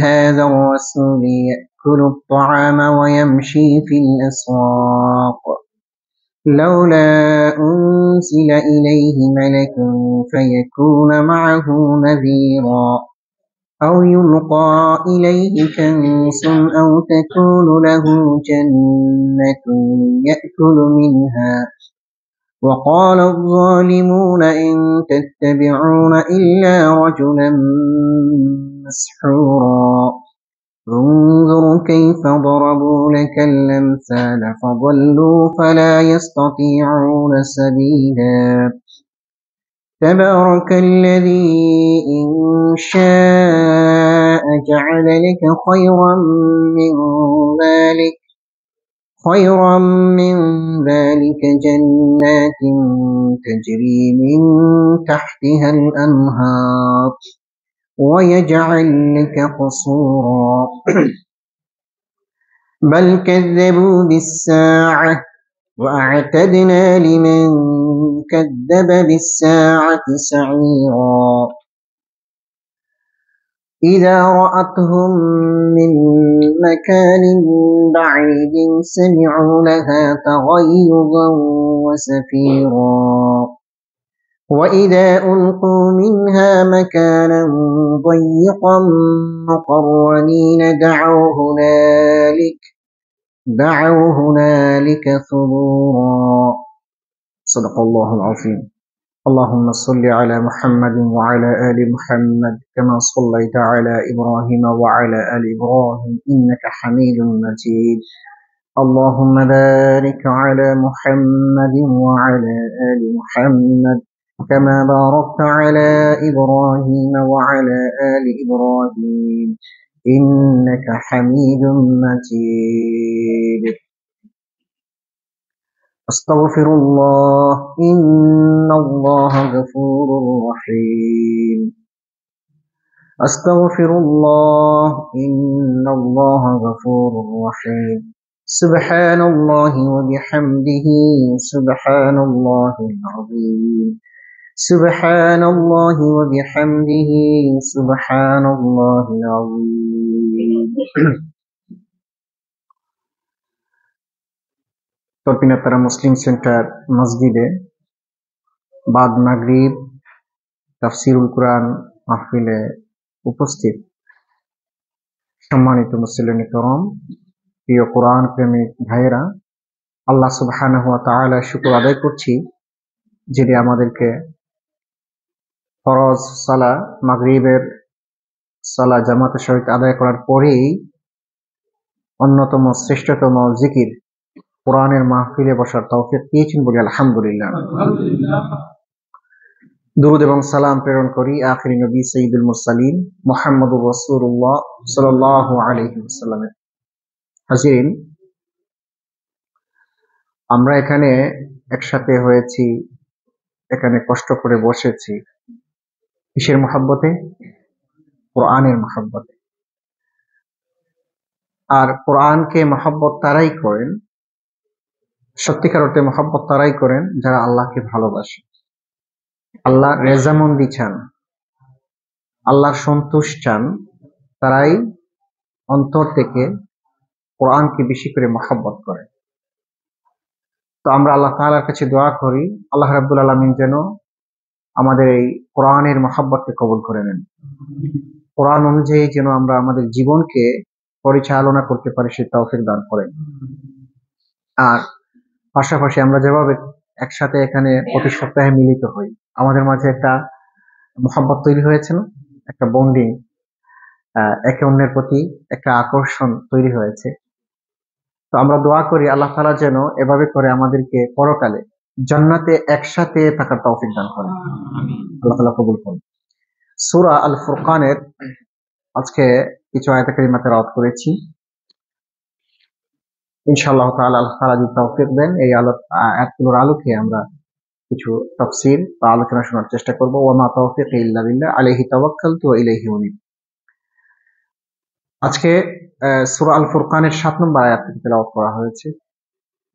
هذا الرسول يأكل الطعام ويمشي في الأسواق لولا أنزل إليه ملك فيكون معه نذيرا أو يلقى إليه كنز أو تكون له جنة يأكل منها وقال الظالمون إن تتبعون إلا رجلا مسحورا انظر كيف ضربوا لك الأمثال فضلوا فلا يستطيعون سبيلا تبارك الذي إن شاء جعل لك خيرا من ذلك جنات تجري من تحتها الأنهار ويجعل لك قصورا بل كذبوا بالساعة وأعتدنا لمن كذب بالساعة سعيرا إذا رأتهم من مكان بعيد سمعوا لها تغيظا وزفيرا وإذا ألقوا منها مكانا ضيقا مقرنين دعوا هنالك ثبورا صدق الله العظيم اللهم صل على محمد وعلى آل محمد كما صليت على إبراهيم وعلى آل إبراهيم إنك حميد مجيد اللهم بارك على محمد وعلى آل محمد كما باركت على إبراهيم وعلى آل إبراهيم إنك حميد مجيد أستغفر الله إن الله غفور رحيم أستغفر الله إن الله غفور رحيم سبحان الله وبحمده سبحان الله العظيم سبحان الله وبحمده سبحان الله العظيم তরপিনাতারা Muslim centre মসজিদে বাদ মাগরিব তাফসিরুল কুরআন মাহফিলে উপস্থিত সম্মানিত মুসলিম کرام প্রিয় কোরআন প্রেমিক ভাইরা আল্লাহ সুবহানাহু ওয়া তাআলা শুকর আদায় করছি যিনি আমাদেরকে ফরজ সালাত মাগরিবের সালাত জামাতের সহিত আদায় করার পরেই অন্যতম শ্রেষ্ঠতম জিকির কোরআনের মাহফিলে বসার তৌফিক দিয়েছেন বলি আলহামদুলিল্লাহ। দুরূদ এবং সালাম প্রেরণ করি আখিরি নবী সাইয়্যিদুল মুরসালিন মুহাম্মদুর রাসূলুল্লাহ সাল্লাল্লাহু আলাইহি ওয়াসাল্লামের। হাজিরিন, আমরা এখানে একসাথে হয়েছি, এখানে কষ্ট করে বসেছি কিসের মহব্বতে? কোরআনের মহব্বতে। আর কোরআনকে মহব্বত তারাই করেন, সত্যিকার অর্থে মহব্বত তারাই করেন যারা আল্লাহকে ভালোবাসে, আল্লাহ রেজামন্দি চান, আল্লাহর সন্তোষ চান, তারাই অন্তর থেকে কোরআনকে বেশি করে মহব্বত করে। তো আমরা আল্লাহ তাআলার কাছে দোয়া করি আল্লাহ রাব্বুল আলামিন যেন আমাদের এই কোরআনের মহব্বতকে কবুল করে নেন, কোরআন অনুযায়ী যেন আমরা আমাদের জীবনকে পরিচালনা করতে পারি সে তৌফিক দান করেন। আর পাশাপাশি আমরা যেভাবে একসাথে এখানে প্রতি সপ্তাহে মিলিত হই, আমাদের মাঝে একটা মহব্বত তৈরি হয়েছে না, একটা বন্ডিং, একে অন্যের প্রতি একটা আকর্ষণ তৈরি হয়েছে। তো আমরা দোয়া করি আল্লাহ তাআলা যেন এভাবে করে আমাদেরকে পরকালে জান্নাতে একসাথে থাকার তৌফিক দান করেন, আল্লাহ তাআলা কবুল করুন। সূরা আল ফুরকানের আজকে কিছু আয়াত কারিমা তেলাওয়াত করেছি। ইনশাআল্লাহ তাআলা আল্লাহ তাআলা যদি তৌফিক দেন এই আয়াতগুলোর আলোকে আমরা কিছু তাফসীর বা আলোচনা শোনার চেষ্টা করব। ওয়া মা তাওফীকি ইল্লা বিল্লাহ আলাইহি তাওয়াক্কালতু ওয়া ইলাইহি উনীব। আজকে সূরা আল ফুরকানের 7 নম্বর আয়াত থেকে তেলাওয়াত করা হয়েছে।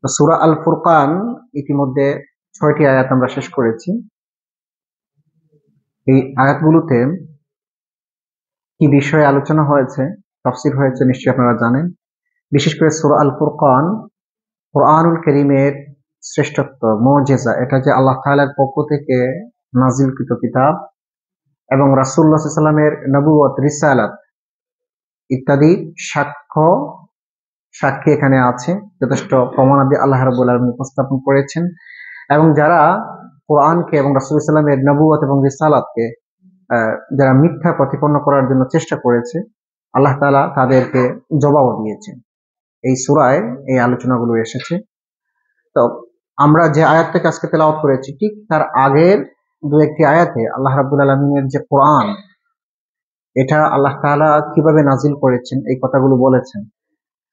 সূরা আল ফুরকান ইতিমধ্যে 6টি আয়াত আমরা শেষ করেছি। এই আয়াতগুলোতে কি বিষয়ে আলোচনা হয়েছে, তাফসীর হয়েছে নিশ্চয়ই আপনারা জানেন। বিশেষ করে সূরা আল ফুরকান, কোরআনুল কারীমের শ্রেষ্ঠত্ব, মুজিজা, এটা যে আল্লাহ তাআলার পক্ষ থেকে নাজিলকৃত কিতাব এবং রাসূলুল্লাহ সাল্লাল্লাহু আলাইহি ওয়াসাল্লামের নবুয়ত, রিসালাত ইত্যাদি সাক্ষী এখানে আছে। যথেষ্ট প্রমাণাদি আল্লাহ রাব্বুল আলামিন উপস্থাপন করেছেন, এবং যারা কোরআনকে এবং রাসূল সাল্লাল্লাহু আলাইহি ওয়াসাল্লামের নবুয়ত এবং রিসালাতকে যারা মিথ্যা প্রতিপন্ন করার জন্য চেষ্টা করেছে, আল্লাহ তাআলা তাদেরকে জবাবও দিয়েছেন। এই সূরায় এই আলোচনাগুলো এসেছে। তো আমরা যে আয়াত থেকে আজকে তেলাওয়াত করেছি, ঠিক তার আগের দু একটি আয়াতে আল্লাহ রাব্বুল আলামিনের যে কোরআন, এটা আল্লাহ তাআলা কিভাবে নাজিল করেছেন এই কথাগুলো বলেছেন।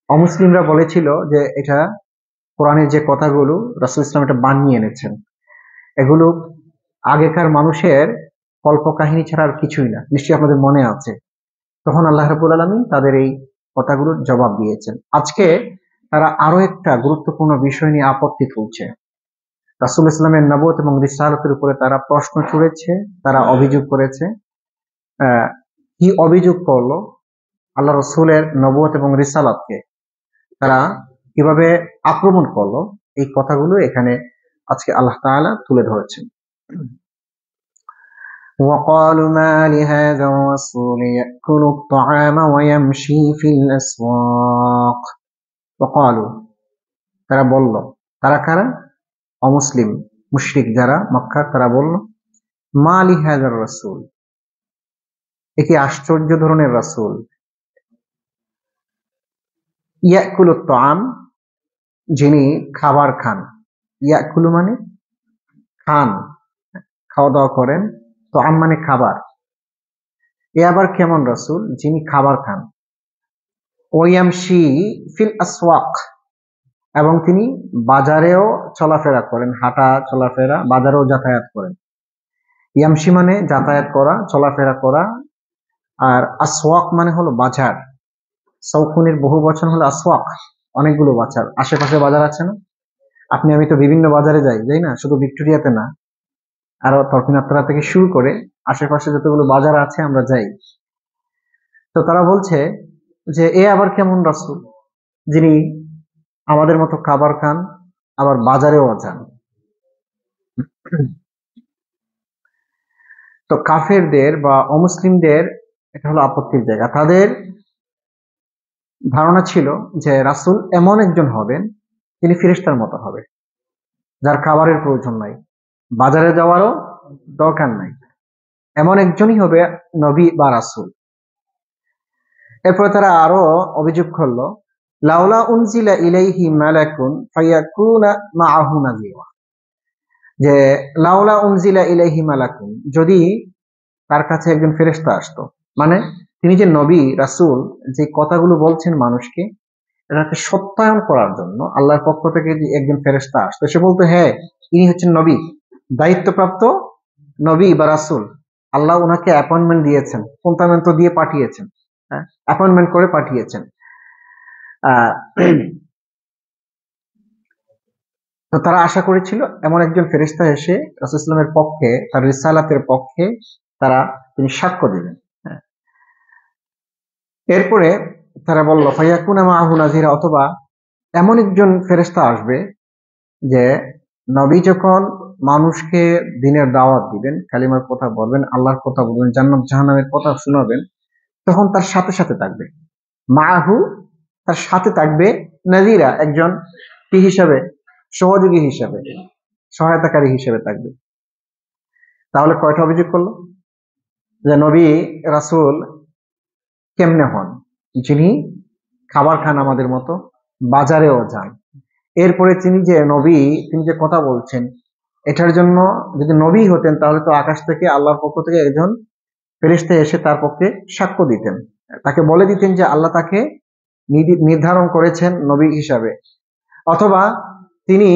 অমুসলিমরা বলেছিল যে এটা কোরআনের যে কথাগুলো রাসূল ইসলাম এটা বানিয়ে এনেছেন, এগুলো আগেকার মানুষের কল্পকাহিনী ছাড়া আর কিছুই না। নিশ্চয়ই আপনাদের মনে আছে। তখন আল্লাহ রাব্বুল আলামিন তাদের এই কথাগুলোর জবাব দিয়েছেন। আজকে তারা আরো একটা গুরুত্বপূর্ণ বিষয় নিয়ে আপত্তি তুলছে। রাসূল ইসলামের নবুয়ত এবং রিসালাতের উপরে তারা প্রশ্ন ছুড়েছে, তারা অভিযোগ করেছে। কি অভিযোগ করলো? আল্লাহ রসুলের নবুয়ত এবং রিসালাতকে তারা কিভাবে আক্রমণ করলো, এই কথাগুলো এখানে আজকে আল্লাহ তাআলা তুলে ধরেছেন। وقالوا ما لهذا الرسول يأكل الطعام ويمشي في الأسواق وقالوا, তারা বলল, তারা কারা? অমুসলিম মুশরিক যারা মক্কার, তারা বলল মা লিহাযার রাসূল, এ কি আশ্চর্য ধরনের রাসূল। ইয়াকুলুত তাআম, যিনি খাবার খান। ইয়াকুলু মানে খান, খাওয়া দাওয়া করেন। তাআম মানে খাবার। এ আবার কেমন রাসূল যিনি খাবার খান। ওয়ায়ামশি ফিল আসওয়াক, এবং তিনি বাজারেও চলাফেরা করেন, হাঁটা চলাফেরা, বাজারেও যাতায়াত করেন। ইয়ামশি মানে যাতায়াত করা, চলাফেরা করা। আর আসওয়াক মানে হলো বাজার। সৌখুনের বহু বচন হলো আসওয়াক, অনেকগুলো বাজার। আশেপাশে বাজার আছে না? আপনি আমি তো বিভিন্ন বাজারে যাই না? শুধু ভিক্টোরিয়াতে না, আরো তর্কিনাত্রা থেকে শুরু করে আশেপাশে যতগুলো বাজার আছে আমরা যাই। তো তারা বলছে যে এ আবার কেমন রাসূল যিনি আমাদের মতো খাবার খান, আবার বাজারেও যান। তো কাফেরদের বা অমুসলিমদের এটা হলো আপত্তির জায়গা। তাদের ধারণা ছিল যে রাসূল এমন একজন হবেন যিনি ফেরেশতার মতো হবে, যার খাবারের প্রয়োজন নাই, বাজারে যাওয়ারও দরকার নাই। এমন একজনই হবে নবী বা রাসূল। এরপরে তারা আরো অভিযোগ করলো, লাউলা উনজিলা ইলাইহি মালাকুন ফায়াকুনা মাআহু নাযীরা, যে লাউলা উনজিলা ইলাইহি মালাকুন, যদি তার কাছে একজন ফেরেশতা আসতো, মানে তিনি যে নবী রাসূল, যে কথাগুলো বলছেন মানুষকে, এটাকে সত্যায়ন করার জন্য আল্লাহর পক্ষ থেকে যে একজন ফেরেশতা আসতো, সে বলতো হ্যাঁ ইনি হচ্ছেন নবী, দায়িত্বপ্রাপ্ত নবী বা রাসূল, আল্লাহ ওনাকে অ্যাপয়েন্টমেন্ট দিয়েছেন, পন্থামেন্ট দিয়ে পাঠিয়েছেন, অ্যাপয়েন্টমেন্ট করে পাঠিয়েছেন। তো তারা আশা করেছিল এমন একজন ফেরেশতা এসে রাসূল ইসলামের পক্ষে, তার রিসালাতের পক্ষে তিনি সাক্ষ্য দিবেন। এরপরে তারা বলল ফায়াকুনা মাআহু নাযীরা, অথবা এমন একজন ফেরেশতা আসবে যে নবী যখন মানুষকে দ্বীনের দাওয়াত দিবেন, কালিমার কথা বলবেন, আল্লাহর কথা বলবেন, জান্নাত জাহান্নামের কথা শোনাবেন, তখন তার সাথে সাথে থাকবে মাআহু, তার সাথে থাকবে নাযীরা, একজন কি হিসাবে? সহযোগী হিসাবে, সহায়তাকারী হিসেবে থাকবে। তাহলে কয়টা অভিযোগ করলো? যে নবী রাসূল কেমনে হন? যিনি খাবার খান আমাদের মতো, বাজারেও যান। এরপরে তিনি যে নবী, তিনি যে কথা বলছেন, এটার জন্য যদি নবী হতেন তাহলে তো আকাশ থেকে আল্লাহর পক্ষ থেকে একজন ফেরেশতা এসে তার পক্ষে সাক্ষ্য দিতেন, তাকে বলে দিতেন যে আল্লাহ তাকে নির্ধারণ করেছেন নবী হিসাবে। অথবা তিনি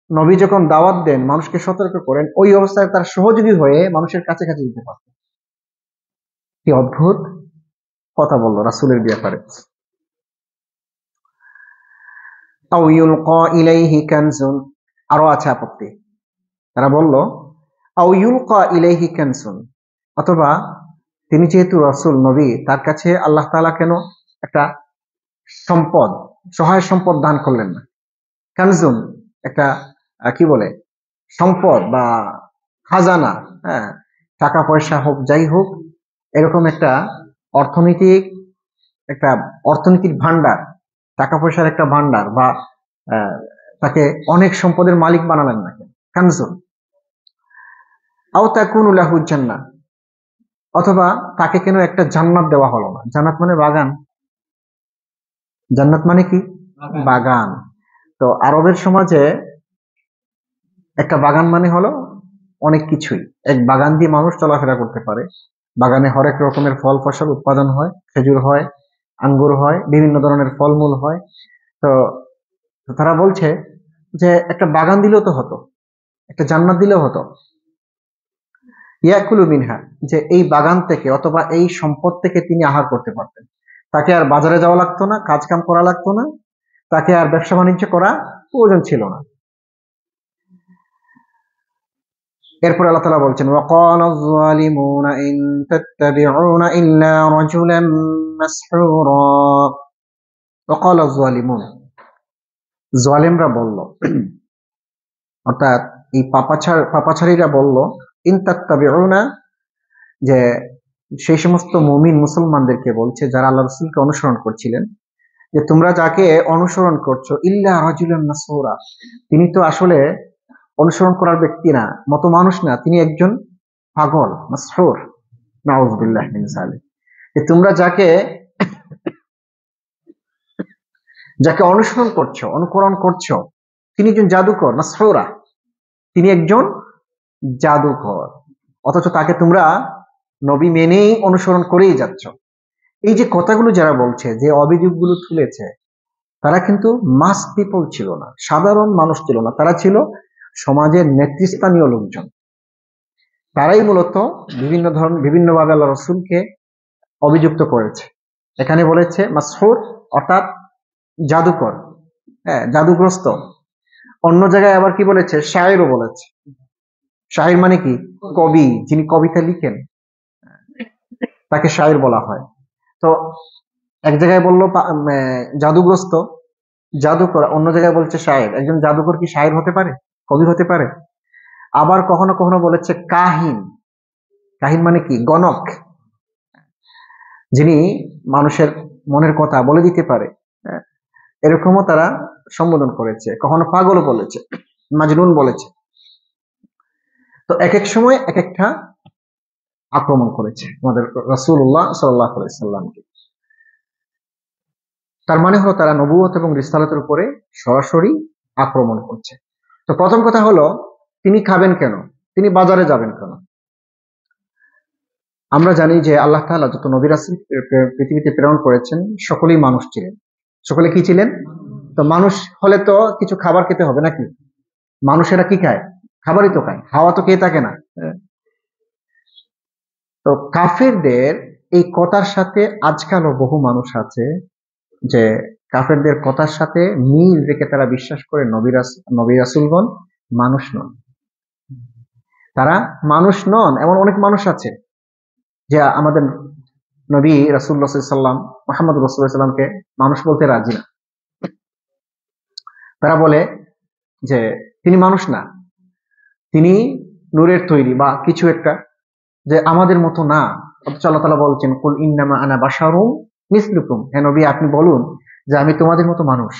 নবী যখন দাওয়াত দেন, মানুষকে সতর্ক করেন, ওই অবস্থায় তার সহযোগী হয়ে মানুষের কাছে কাছে দিতে পারতেন। কি অদ্ভুত কথা বললো রাসূলের ব্যাপারে। আও ইউলকা ইলাইহি কানজুন, আরো আছে আপত্তি। তারা বলল আও ইউলকা ইলাইহি কানজুন, অথবা তিনি যেহেতু রাসূল নবী, তার কাছে আল্লাহ তাআলা কেন একটা সম্পদ, সহায় সম্পদ দান করলেন না? কানজুন, একটা কি বলে, সম্পদ বা খাজানা, হ্যাঁ, টাকা পয়সা হোক যাই হোক, এরকম একটা অর্থনৈতিক একটা অর্থনীতির ভান্ডার, টাকা পয়সার একটা ভান্ডার, বা আহ, তাকে অনেক সম্পদের মালিক বানালেন না কেন? কানজুন আও তাকুনু লাহু জান্নাহ, অথবা তাকে কেন একটা জান্নাত দেওয়া হলো না? জান্নাত মানে বাগান। জান্নাত মানে কি? বাগান। তো আরবের সমাজে একটা বাগান মানে হলো অনেক কিছুই। এক বাগান দিয়ে মানুষ চলাফেরা করতে পারে। বাগানে হরেক রকমের ফল ফসল উৎপাদন হয়, খেজুর হয়, আঙ্গুর হয়, বিভিন্ন ধরনের ফলমূল হয়। তো তো তারা বলছে যে একটা বাগান দিলেও তো হতো, একটা জান্নাত দিলেও হতো। ইয়াকুলু মিনহা, যে এই বাগান থেকে অথবা এই সম্পদ থেকে তিনি আহার করতে পারতেন। তাকে আর বাজারে যাওয়া লাগতো না, কাজ কাম করা লাগতো না, তাকে আর ব্যবসা বাণিজ্য করা প্রয়োজন ছিল না। এরপর আল্লাহ তাআলা বলছেন, ওয়াকালা যালিমুনা ইন তাত্তাবিউনা ইল্লা রাজুলাম মাসহুরা। ওয়াকালা যালিমুন, জালেমরা বলল, অর্থাৎ এই পাপাচারীরা বলল, ইন তাত্তাবিউনা, যে সেই সমস্ত মুমিন মুসলমানদেরকে বলছে যারা আল্লাহ রাসূলকে অনুসরণ করছিলেন, যে তোমরা যাকে অনুসরণ করছো, ইল্লা রাজুলান মাসহুরা, তিনি তো আসলে অনুসরণ করার ব্যক্তি না, মতো মানুষ না, তিনি একজন পাগল, মাসহুর, নাউযুবিল্লাহি মিন যালিক। যে তোমরা যাকে যাকে অনুসরণ করছো, অনুকরণ করছো, তিনি একজন জাদুকর, মাসহুরা, তিনি একজন জাদুকর, অথচ তাকে তোমরা নবী মেনেই অনুসরণ করেই যাচ্ছ। এই যে কথাগুলো যারা বলছে, যে অভিযোগগুলো তুলেছে, তারা কিন্তু মাস পিপল ছিল না, সাধারণ মানুষ ছিল না, তারা ছিল সমাজের নেতৃস্থানীয় লোকজন। তারাই মূলত বিভিন্নভাবে আল্লাহ রসুলকে অভিযুক্ত করেছে। এখানে বলেছে মাসহুর, অর্থাৎ জাদুকর, হ্যাঁ, জাদুগ্রস্ত। অন্য জায়গায় আবার কি বলেছে, শায়েরও বলেছে। শায়ের মানে কি? কবি, যিনি কবিতা লিখেন তাকে শায়ের বলা হয়। তো এক জায়গায় বললো জাদুগ্রস্ত, জাদুকর, অন্য জায়গায় বলছে শায়ের। একজন জাদুকর কি শায়ের হতে পারে? কবি হতে পারে? আবার কখনো কখনো বলেছে কাহিন। কাহিন মানে কি? গণক, যিনি মানুষের মনের কথা বলে দিতে পারে, হ্যাঁ, এরকমও তারা সম্বোধন করেছে। কখনো পাগল বলেছে, মাজনুন বলেছে। তো এক এক সময় এক একটা আক্রমণ করেছে আমাদের রাসূলুল্লাহ সাল্লাল্লাহু আলাইহি সাল্লামকে। তার মানে হলো তারা নবুয়ত এবং রিসালাতের উপরে সরাসরি আক্রমণ করছে। তো প্রথম কথা হলো, তিনি খাবেন কেন? তিনি বাজারে যাবেন কেন? আমরা জানি যে আল্লাহ তাআলা যত নবী রাসূল পৃথিবীতে প্রেরণ করেছেন, সকলেই মানুষ ছিলেন। সকলে কি ছিলেন? তো মানুষ হলে তো কিছু খাবার খেতে হবে নাকি? মানুষেরা কি খায়? খাবারই তো খায়, হাওয়া তো খেয়ে থাকে না। তো কাফেরদের এই কথার সাথে আজকালও বহু মানুষ আছে, যে কাফেরদের কথার সাথে মিল রেখে তারা বিশ্বাস করে নবী রাসূলগণ মানুষ নন। তারা মানুষ নন, এমন অনেক মানুষ আছে যে আমাদের নবী রাসূলুল্লাহ সাল্লাল্লাহু আলাইহি সাল্লাম, মুহাম্মদ রাসূলুল্লাহ সাল্লাল্লাহু আলাইহি সাল্লামকে মানুষ বলতে রাজি না। তারা বলে যে তিনি মানুষ না, তিনি নূরের তৈরি বা কিছু একটা, যে আমাদের মতো না। অথচ আল্লাহ তাআলা বলছেন, কুল ইন্নামা আনা বাশারুম মিসলুকুম, হে নবী আপনি বলুন যে আমি তোমাদের মতো মানুষ।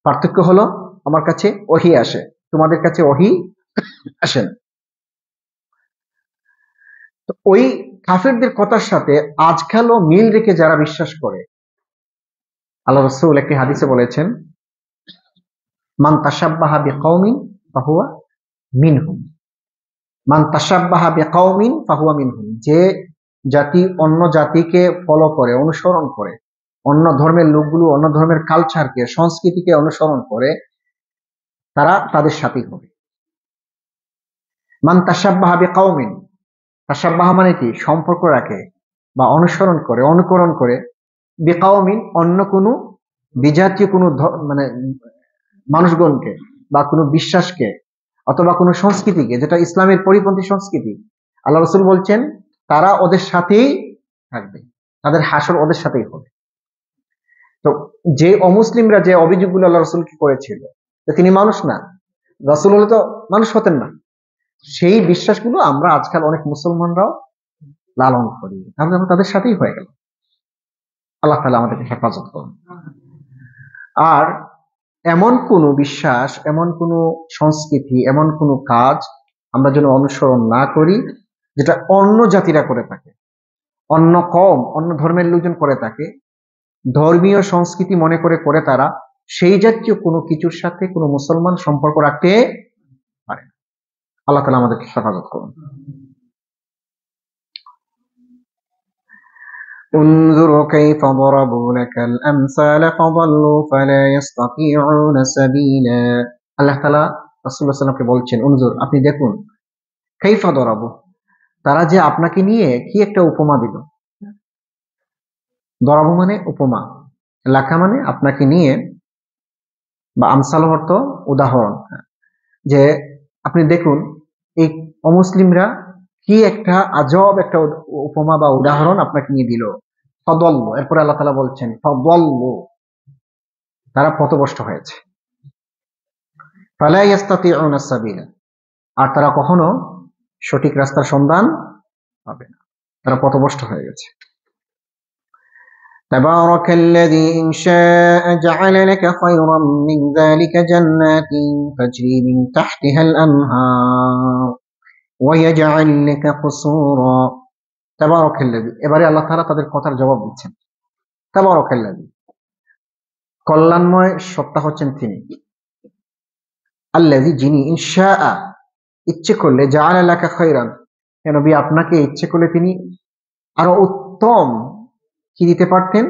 পার্থক্য হলো আমার কাছে ওহী আসে, তোমাদের কাছে ওহী আসে না। তো ওই কাফেরদের কথার সাথে আজকালও মিল রেখে যারা বিশ্বাস করে, আল্লাহ রাসূল একটি হাদিসে বলেছেন, মান তাশাব্বাহা বিকাউমিন ফাহুয়া মিনহুম, মান তাশাব্বাহা বিকাউমিন ফাহুয়া মিনহুম, যে জাতি অন্য জাতিকে ফলো করে, অনুসরণ করে, অন্য ধর্মের লোকগুলো অন্য ধর্মের কালচারকে, সংস্কৃতিকে অনুসরণ করে, তারা তাদের সাথী হবে। মান তাশাব্বাহা বিকাউমিন, তাশাব্বাহা মানে কি? সম্পর্ক রাখে বা অনুসরণ করে, অনুকরণ করে, বিকাউমিন অন্য কোনো বিজাতীয় কোনো মানে মানুষগণকে বা কোনো বিশ্বাসকে অথবা কোনো সংস্কৃতিকে, যেটা ইসলামের পরিপন্থী সংস্কৃতি। আল্লাহ রাসূল বলছেন তারা ওদের সাথেই থাকবে, তাদের হাসর ওদের সাথেই হবে। তো যে অমুসলিমরা যে অভিযোগগুলো আল্লাহ রসুলকে করেছিল, তো তিনি মানুষ না, রসুল হলে তো মানুষ হতেন না, সেই বিশ্বাসগুলো আমরা আজকাল অনেক মুসলমানরাও লালন করি, আমরা তাদের সাথেই হয়ে গেল। আল্লাহ তাআলা আমাদেরকে হেফাজত করুন। আর এমন কোন বিশ্বাস, এমন কোন সংস্কৃতি, এমন কোন কাজ আমরা যেন অনুসরণ না করি যেটা অন্য জাতিরা করে থাকে, অন্য কওম, অন্য ধর্মের লোকজন করে থাকে, ধর্মীয় সংস্কৃতি মনে করে তারা সেই জাতীয় কোনো কিছুর সাথে কোনো মুসলমান সম্পর্ক রাখতে পারে না। আল্লাহ তাআলা আমাদেরকে হেফাজত করুন। انظر كيف ضربوا لك الأمثال فضلوا فلا يستطيعون سبيلا। আল্লাহ তাআলা রাসূলুল্লাহ সাল্লাল্লাহু আলাইহি ওয়াসাল্লামকে বলছেন, উনজুর, আপনি দেখুন, কাইফা দরাবু, তারা যে আপনাকে নিয়ে কি একটা উপমা দিল। দরাবু মানে উপমা, লাকা মানে আপনাকে নিয়ে, বা আমসাল অর্থ উদাহরণ, যে আপনি দেখুন এই অমুসলিমরা কি একটা আজব একটা উপমা বা উদাহরণ আপনাকে নিয়ে দিল। ফদল্লু, এরপরে আল্লাহ তাআলা বলছেন ফদল্লু, তারা পথভ্রষ্ট হয়েছে। ফালা ইস্তাতিউনা সাবিলা, আর তারা কখনো সঠিক রাস্তার সন্ধান পাবে না, তারা পথভ্রষ্ট হয়ে গেছে। তাবারাকাল্লাযী ইন শাআ জাআলা লাকা খায়রাম মিন যালিকা জান্নাতিন তাজরি মিন তাহতিহাল আনহার ওয়া ইয়াজআল লাকা কুসুরা। তাবারাকাল্লাযী, এবারে আল্লাহ তাআলা তাদের কথার জবাব দিচ্ছেন। তাবারাকাল্লাযী, কল্যাণময় সত্তা হচ্ছেন তিনি, আল্লাযী, যিনি, ইনশাআ, ইচ্ছে করলে, জাআলা লাকা খায়রান, হে নবী আপনাকে ইচ্ছে করলে তিনি আরো উত্তম কি দিতে পারতেন,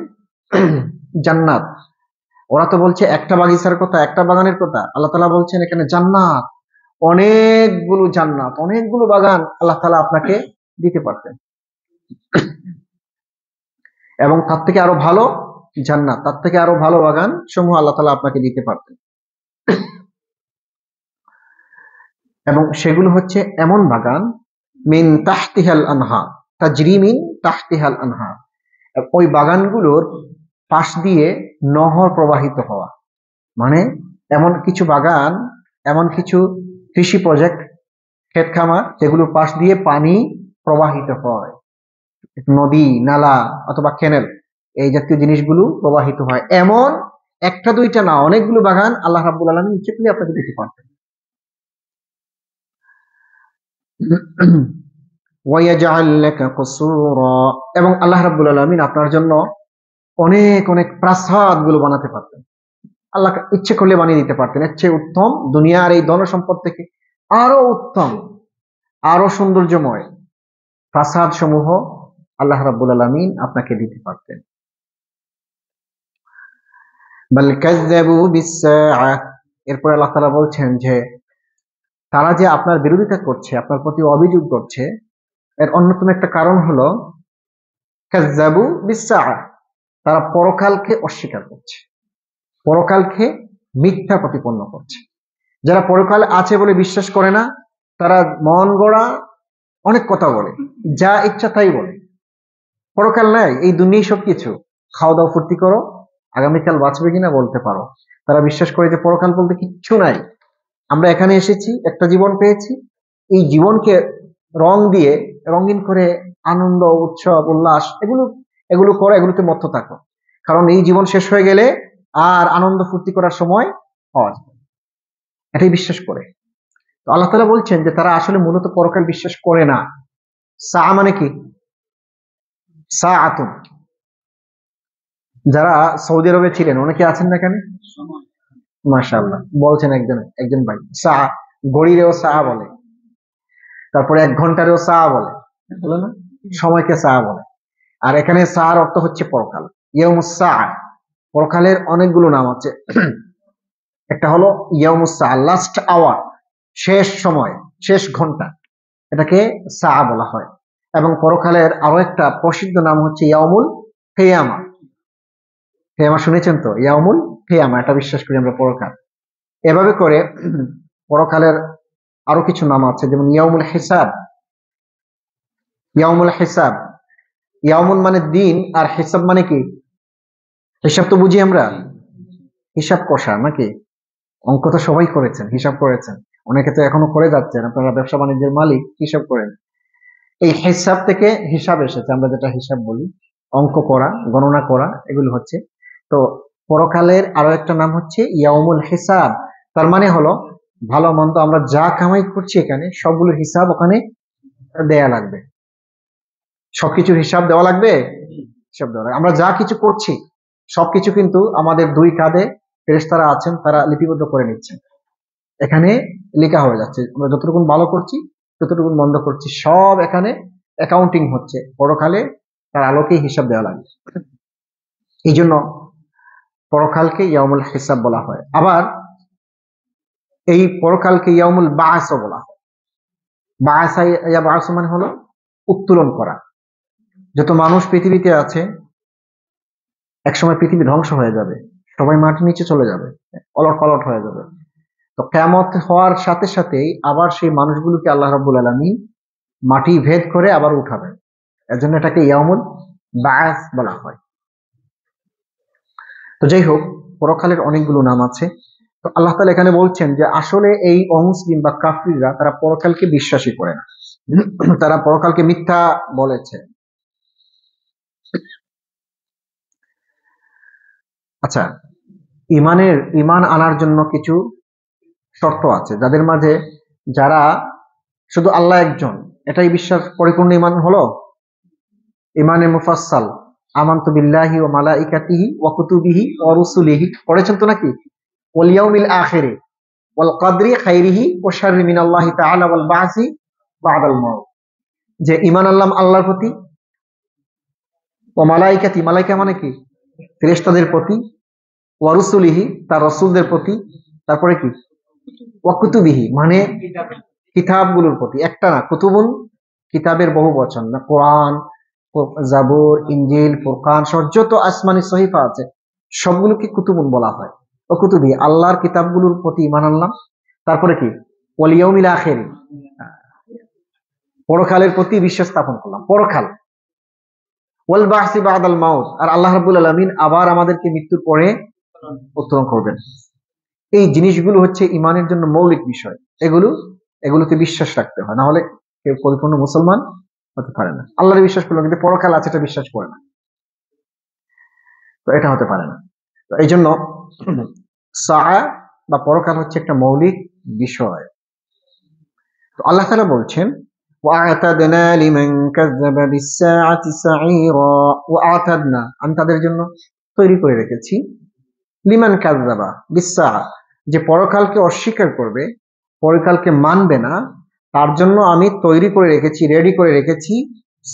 জান্নাত। ওরা তো বলছে একটা বাগিচার কথা, একটা বাগানের কথা, আল্লাহ তাআলা বলছেন এখানে জান্নাত, অনেকগুলো জান্নাত, অনেকগুলো বাগান আল্লাহ তাআলা আপনাকে দিতে পারতেন, এবং তার থেকে আরো ভালো জান্নাত, তার থেকে আরো ভালো বাগান সমূহ আল্লাহ তাআলা আপনাকে দিতে পারতেন। এবং সেগুলো হচ্ছে এমন বাগান, মিন তাহতিহাল আনহার, তাজরি মিন তাহতিহাল আনহার, ওই বাগানগুলোর পাশ দিয়ে নহর প্রবাহিত হওয়া, মানে এমন কিছু বাগান, এমন কিছু কৃষি প্রজেক্ট, ক্ষেত খামার, যেগুলোর পাশ দিয়ে পানি প্রবাহিত হয়, নদী, নালা অথবা ক্যানেল, এই জাতীয় জিনিসগুলো প্রবাহিত হয়, এমন একটা দুইটা না, অনেকগুলো বাগান আল্লাহ রাব্বুল আলামিন ইচ্ছে করলে আপনাকে দিতে পারতেন। ওয়ায়াজআল লাকা কুসুরা, এবং আল্লাহ রাব্বুল আলামিন আপনার জন্য অনেক অনেক প্রাসাদগুলো বানাতে পারতেন, আল্লাহ ইচ্ছে করলে বানিয়ে দিতে পারতেন। এর চেয়ে উত্তম, দুনিয়ার এই ধন সম্পদ থেকে আরো উত্তম, আরো সৌন্দর্যময় প্রাসাদ সমূহ আল্লাহ রাব্বুল আলামিন আপনাকে দিতে পারতেন। বাল কাযযাবু বিস-সাআ, এরপর আল্লাহ তাআলা বলছেন যে তারা যে আপনার বিরোধিতা করছে, আপনার প্রতি অভিযোগ করছে, এর অন্যতম একটা কারণ হলো কাযযাবু বিস-সাআ, তারা পরকালকে অস্বীকার করছে, পরকালকে মিথ্যা প্রতিপন্ন করছে। যারা পরকাল আছে বলে বিশ্বাস করে না, তারা মন গড়া অনেক কথা বলে, যা ইচ্ছা তাই বলে। পরকাল নাই, এই দুনিয়ায় সবকিছু, খাওয়া দাওয়া ফুর্তি করো, আগামীকাল বাঁচবে কিনা বলতে পারো। তারা বিশ্বাস করে যে পরকাল বলতে কিচ্ছু নাই, আমরা এখানে এসেছি, একটা জীবন পেয়েছি, এই জীবনকে রং দিয়ে রঙিন করে আনন্দ, উৎসব, উল্লাস এগুলো এগুলো করো, এগুলোতে মত্ত থাকো, কারণ এই জীবন শেষ হয়ে গেলে আর আনন্দ ফুর্তি করার সময় পাওয়া যাবে, এটাই বিশ্বাস করে। তো আল্লাহ তাআলা বলছেন যে তারা আসলে মূলত পরকাল বিশ্বাস করে না। সা মানে কি, সাআতুন, যারা সৌদি আরবে ছিলেন অনেকে আছেন না এখানে, মাশাআল্লাহ, বলছেন একজন ভাই, সা, ঘড়িরেও সা বলে, তারপরে 1 ঘন্টারেও সা বলে, বলে না, সময়কে সা বলে। আর এখানে সার অর্থ হচ্ছে পরকাল, ইয়াউমুস সাআ, পরকালের অনেকগুলো নাম আছে। একটা হলো ইয়াউমুস সাআ, লাস্ট আওয়ার, শেষ সময়, শেষ ঘন্টা, এটাকে সাআ বলা হয়। এবং পরকালের আরো একটা প্রসিদ্ধ নাম হচ্ছে ইয়াউমুল কিয়ামা। কিয়ামা শুনেছেন তো, ইয়াউমুল কিয়ামা, এটা বিশ্বাস করি আমরা পরকাল। এভাবে করে পরকালের আরো কিছু নাম আছে, যেমন ইয়াউমুল হিসাব, ইয়াউমুল হিসাব, ইয়াউমুল মানে দিন, আর হিসাব মানে কি? হিসাব তো বুঝি আমরা, হিসাব কষা নাকি? অঙ্ক তো সবাই করেছেন, হিসাব করেছেন, অনেকে তো এখনো করে যাচ্ছেন, আপনারা ব্যবসা বাণিজ্যের মালিক, হিসাব করেন। এই হিসাব থেকে হিসাব এসেছে, আমরা যেটা হিসাব বলি, অঙ্ক করা, গণনা করা, এগুলো হচ্ছে। তো পরকালের আরো একটা নাম হচ্ছে ইয়াউমুল হিসাব। তার মানে হলো ভালো মন্দ আমরা যা কামাই করছি এখানে সবগুলোর হিসাব ওখানে দেয়া লাগবে। সবকিছুর হিসাব দেওয়া লাগবে, হিসাব দেওয়া লাগবে। আমরা যা কিছু করছি সবকিছু কিন্তু আমাদের দুই কাঁধে ফেরেশতারা আছেন, তারা লিপিবদ্ধ করে নিচ্ছেন। এখানে লেখা হয়ে যাচ্ছে আমরা যতটুকু ভালো করছি, যতটুকু মন্দ করছি, সব এখানে অ্যাকাউন্টিং হচ্ছে। পরকালে তার আলোকেই হিসাব দেওয়া লাগে। এই জন্য পরকালকে ইয়াউমুল হিসাব বলা হয়। আবার এই পরকালকে ইয়াউমুল বাআসও বলা হয়। বাআসা ইয়া বাআস মানে হলো উত্তোলন করা। যত মানুষ পৃথিবীতে আছে একসময় পৃথিবী ধ্বংস হয়ে যাবে, সবাই মাটির নিচে চলে যাবে, অলট পালট হয়ে যাবে। তো কিয়ামত হওয়ার সাথে সাথেই আবার সেই মানুষগুলোকে আল্লাহ রাব্বুল আলামিন মাটি ভেদ করে আবার উঠাবেন। এজন্য এটাকে ইয়াউমুল বাআস বলা হয়। তো যাই হোক, পরকালের অনেকগুলো নাম আছে। তো আল্লাহ তাআলা এখানে বলছেন যে আসলে এই অমুসলিম বা কাফিররা তারা পরকালকে বিশ্বাসই করে না, তারা পরকালকে মিথ্যা বলেছে। আচ্ছা, ইমান আনার জন্য কিছু শর্ত আছে, যাদের মাঝে যারা শুধু আল্লাহ একজন এটাই বিশ্বাস, পরিপূর্ণ ইমান হলো ইমানে মুফাসসাল, আমানতু বিল্লাহি ওয়া মালাইকাতিহি ওয়া কুতুবিহি ওয়া রুসুলিহি, পড়েছেন তো নাকি? ওয়াল ইয়াউমিল আখিরি ওয়াল কদরি খাইরিহি ওয়া শাররি মিনাল্লাহি তাআলা ওয়াল বা'সি বা'দাল মাউত। যে ঈমান আনলাম আল্লাহর প্রতি, ওয়া মালাইকাতি, মালাইকা মানে কি? ফেরেশতাদের প্রতি, ওয়া রুসুলিহি তার রাসূলদের প্রতি, তারপরে কি? ওয়া কুতুবিহি মানে কিতাবগুলোর প্রতি, একটা না, কুতুবুন কিতাবের বহু বচন, না কোরআন, জাবুর, ইনজিল, ফুরকান, যত আসমানি সহিফা আছে সবগুলোকে কুতুবুন বলা হয়। ও কুতুবি আল্লাহর কিতাবগুলোর প্রতি ঈমান আনলাম। তারপরে কি? ওয়াল ইয়াউমিল আখির, পরকালের প্রতি বিশ্বাস স্থাপন করলাম, পরকাল। ওয়াল বা'সি বা'দাল মাউত, আর আল্লাহ রাব্বুল আলামিন আবার আমাদেরকে মৃত্যুর পরে উত্তোলন করবেন। এই জিনিসগুলো হচ্ছে ঈমানের জন্য মৌলিক বিষয়। এগুলোতে বিশ্বাস রাখতে হয়, না হলে কেউ পরিপূর্ণ মুসলমান হতে পারে না। আল্লাহর বিশ্বাস করলো কিন্তু পরকাল আছে এটা বিশ্বাস করে না, তো এটা হতে পারে না। তো এই জন্য সাআ বা পরকাল হচ্ছে একটা মৌলিক বিষয়। তো আল্লাহ তাআলা বলছেন ওয়া'তাদনা লিমান কাযযাবা বিস-সাআতি সাঈরা, ওয়া'তাদনা আমি তাদের জন্য তৈরি করে রেখেছি, লিমান কাযযাবা বিস-সাআ যে পরকালকে অস্বীকার করবে, পরকালকে মানবে না, তার জন্য আমি তৈরি করে রেখেছি, রেডি করে রেখেছি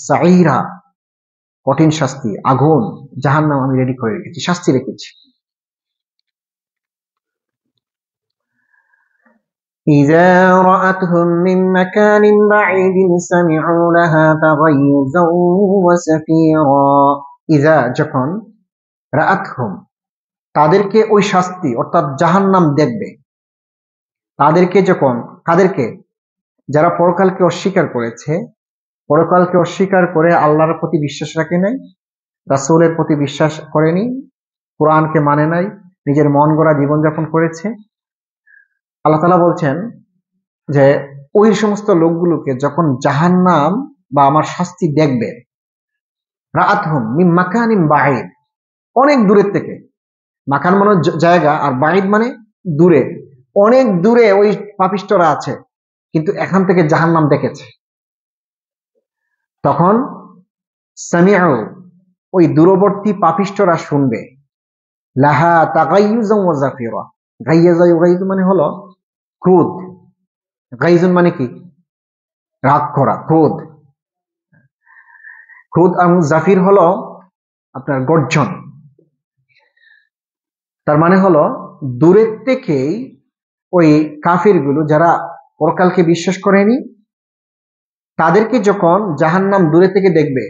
সাঈরা, কঠিন শাস্তি, আগুন, জাহান্নাম আমি রেডি করে রেখেছি, শাস্তি রেখেছি। إذا رأتهم من مكان بعيد سمعوا لها تغيظا وزفيرا। إذا যখন রাআতহুম তাদেরকে ওই শাস্তি অর্থাৎ জাহান্নাম দেখবে, তাদেরকে যখন, কাদেরকে? যারা পরকালকে অস্বীকার করেছে, পরকালকে অস্বীকার করে আল্লাহর প্রতি বিশ্বাস রাখে নাই, রাসূলের প্রতি বিশ্বাস করেনি, কোরআনকে মানে নাই, নিজের মন গড়া জীবনযাপন করেছে। আল্লাহ তাআলা বলছেন যে ওই সমস্ত লোকগুলোকে যখন জাহান্নাম বা আমার শাস্তি দেখবে, রাআতহুম মিন মাকানিন বাঈদ, অনেক দূরের থেকে, মাকান মানে জায়গা, আর বাঈদ মানে দূরে, অনেক দূরে ওই পাপিষ্ঠরা আছে, কিন্তু এখান থেকে জাহান্নাম দেখেছে। তখন সামিউ ওই দূরবর্তী পাপিষ্ঠরা শুনবে, লাহা তাগাইয়ুজান ওয়া জাফিরা, গাইয়াজা ইউগাইজু মানে হলো ক্রোধ, গাইজুন মানে কি? রাগ করা, ক্রোধ। ক্রোধ আর জাফির হলো আপনার গর্জন। তার মানে হলো দূরের থেকেই ওই কাফিরগুলো যারা পরকালকে বিশ্বাস করেনি, তাদেরকে যখন জাহান্নাম দূরে থেকে দেখবে,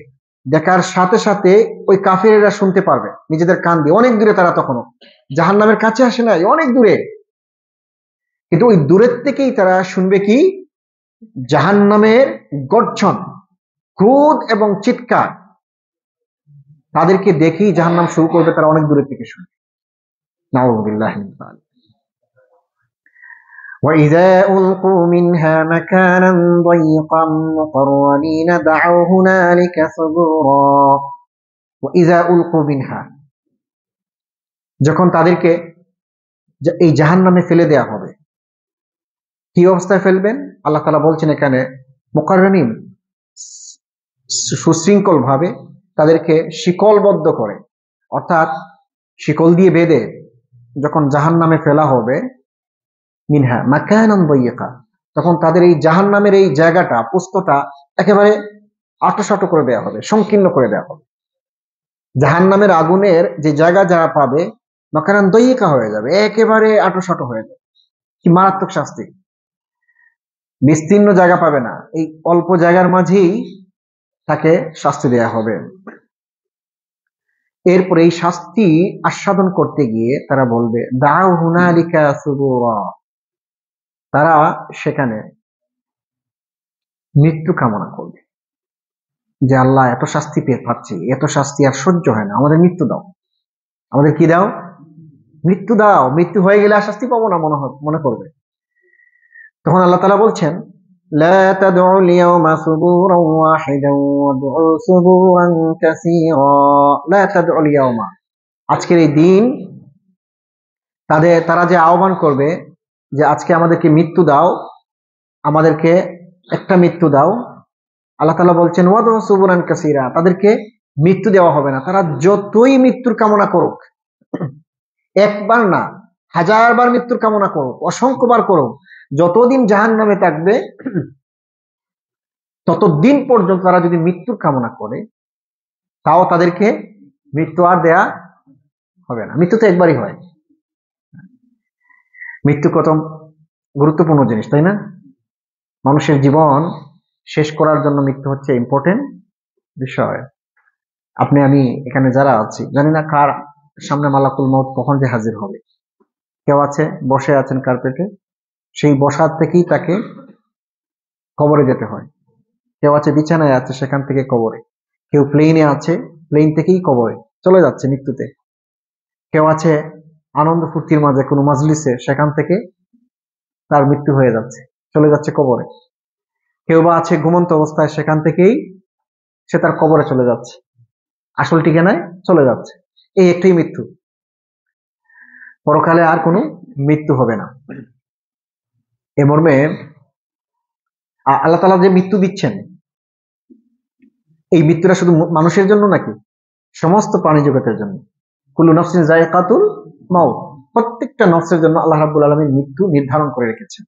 দেখার সাথে সাথে ওই কাফিরেরা শুনতে পারবে নিজেদের কান দিয়ে, অনেক দূরে, তারা তখনও জাহান্নামের কাছে আসে নাই, অনেক দূরে, কিন্তু ওই দূরের থেকেই তারা শুনবে কি? জাহান্নামের গর্জন। ক্রোধ এবং চিৎকার, তাদেরকে দেখেই জাহান্নাম শুরু করবে, তারা অনেক দূরের থেকে শুনবে। নাউযুবিল্লাহি মিন যালিক। وإذا ألقوا منها مكانا ضيقا مقرنين دعوا هنالك ثبورا وإذا ألقوا منها, যখন তাদেরকে এই জাহান্নামে ফেলে দেয়া হবে, কি অবস্থায় ফেলবেন? আল্লাহ তাআলা বলছেন এখানে মুকাররানিন, সুশৃঙ্খল ভাবে তাদেরকে শিকলবদ্ধ করে, অর্থাৎ শিকল দিয়ে বেঁধে যখন জাহান্নামে ফেলা হবে, মিনহা মাকানান দাইয়্যিকা, তখন তাদের এই জাহান্নামের এই জায়গাটা, প্রস্থটা একেবারে আঁটোসাঁটো করে দেওয়া হবে, সংকীর্ণ করে দেওয়া হবে। জাহান্নামের আগুনের যে জায়গা যারা পাবে, মাকানান দাইয়্যিকা হয়ে যাবে, একেবারে আঁটোসাঁটো হয়ে যাবে। কি মারাত্মক শাস্তি! বিস্তীর্ণ জায়গা পাবে না, এই অল্প জায়গার মাঝেই তাকে শাস্তি দেয়া হবে। এরপরে এই শাস্তি আস্বাদন করতে গিয়ে তারা বলবে দাউ হুনালিকা সুবুরা, তারা সেখানে মৃত্যু কামনা করবে, যে আল্লাহ এত শাস্তি পেয়ে পাচ্ছি, এত শাস্তি আর সহ্য হয় না, আমাদের মৃত্যু দাও, আমাদের কি দাও? মৃত্যু দাও, মৃত্যু হয়ে গেলে আর শাস্তি পাবো না মনে করবে। তখন আল্লাহ তাআলা বলছেন লা তাদউ লিয়াওমা সুবুরান ওয়াহিদান ওয়াদউ সুবুরান কাসীরা, লা তাদউ লিয়াওমা, আজকের এই দিন তারা যে আহ্বান করবে যে আজকে আমাদেরকে মৃত্যু দাও, আমাদেরকে একটা মৃত্যু দাও, আল্লাহ তাআলা বলছেন ওয়াদউ সুবুরান কাসীরা, তাদেরকে মৃত্যু দেওয়া হবে না। তারা যতই মৃত্যুর কামনা করুক, একবার না হাজারবার মৃত্যুর কামনা করুক, অসংখ্যবার করুক, যতদিন জাহান্নামে থাকবে ততদিন পর্যন্ত তারা যদি মৃত্যুর কামনা করে, তাও তাদেরকে মৃত্যু আর দেয়া হবে না। মৃত্যু তো একবারই হয়। মৃত্যু কত গুরুত্বপূর্ণ জিনিস, তাই না? মানুষের জীবন শেষ করার জন্য মৃত্যু হচ্ছে ইম্পর্টেন্ট বিষয়। আপনি আমি এখানে যারা আছি, জানি না কার সামনে মালাকুল মউত কখন যে হাজির হবে। কেউ আছে বসে আছেন কার্পেটে, সেই বসার থেকেই তাকে কবরে যেতে হয়। কেউ আছে বিছানায় আছে, সেখান থেকে কবরে। কেউ প্লেনে আছে, প্লেন থেকেই কবরে চলে যাচ্ছে মৃত্যুতে। কেউ আছে আনন্দ ফুর্তির মাঝে কোনো মাজলিসে, সেখান থেকে তার মৃত্যু হয়ে যাচ্ছে, চলে যাচ্ছে কবরে। কেউ বা আছে ঘুমন্ত অবস্থায়, সেখান থেকেই সে তার কবরে চলে যাচ্ছে, আসল ঠিকানায় চলে যাচ্ছে। এই একটাই মৃত্যু, পরকালে আর কোনো মৃত্যু হবে না। এ মর্মে আল্লাহ তাআলা যে মৃত্যু দিচ্ছেন, এই মৃত্যুটা শুধু মানুষের জন্য নাকি? সমস্ত প্রাণী জগতের জন্য। কুল্লু নাফসিন যায়কাতুল মাউত, প্রত্যেকটা নফসের জন্য আল্লাহ রাব্বুল আলামিন মৃত্যু নির্ধারণ করে রেখেছেন।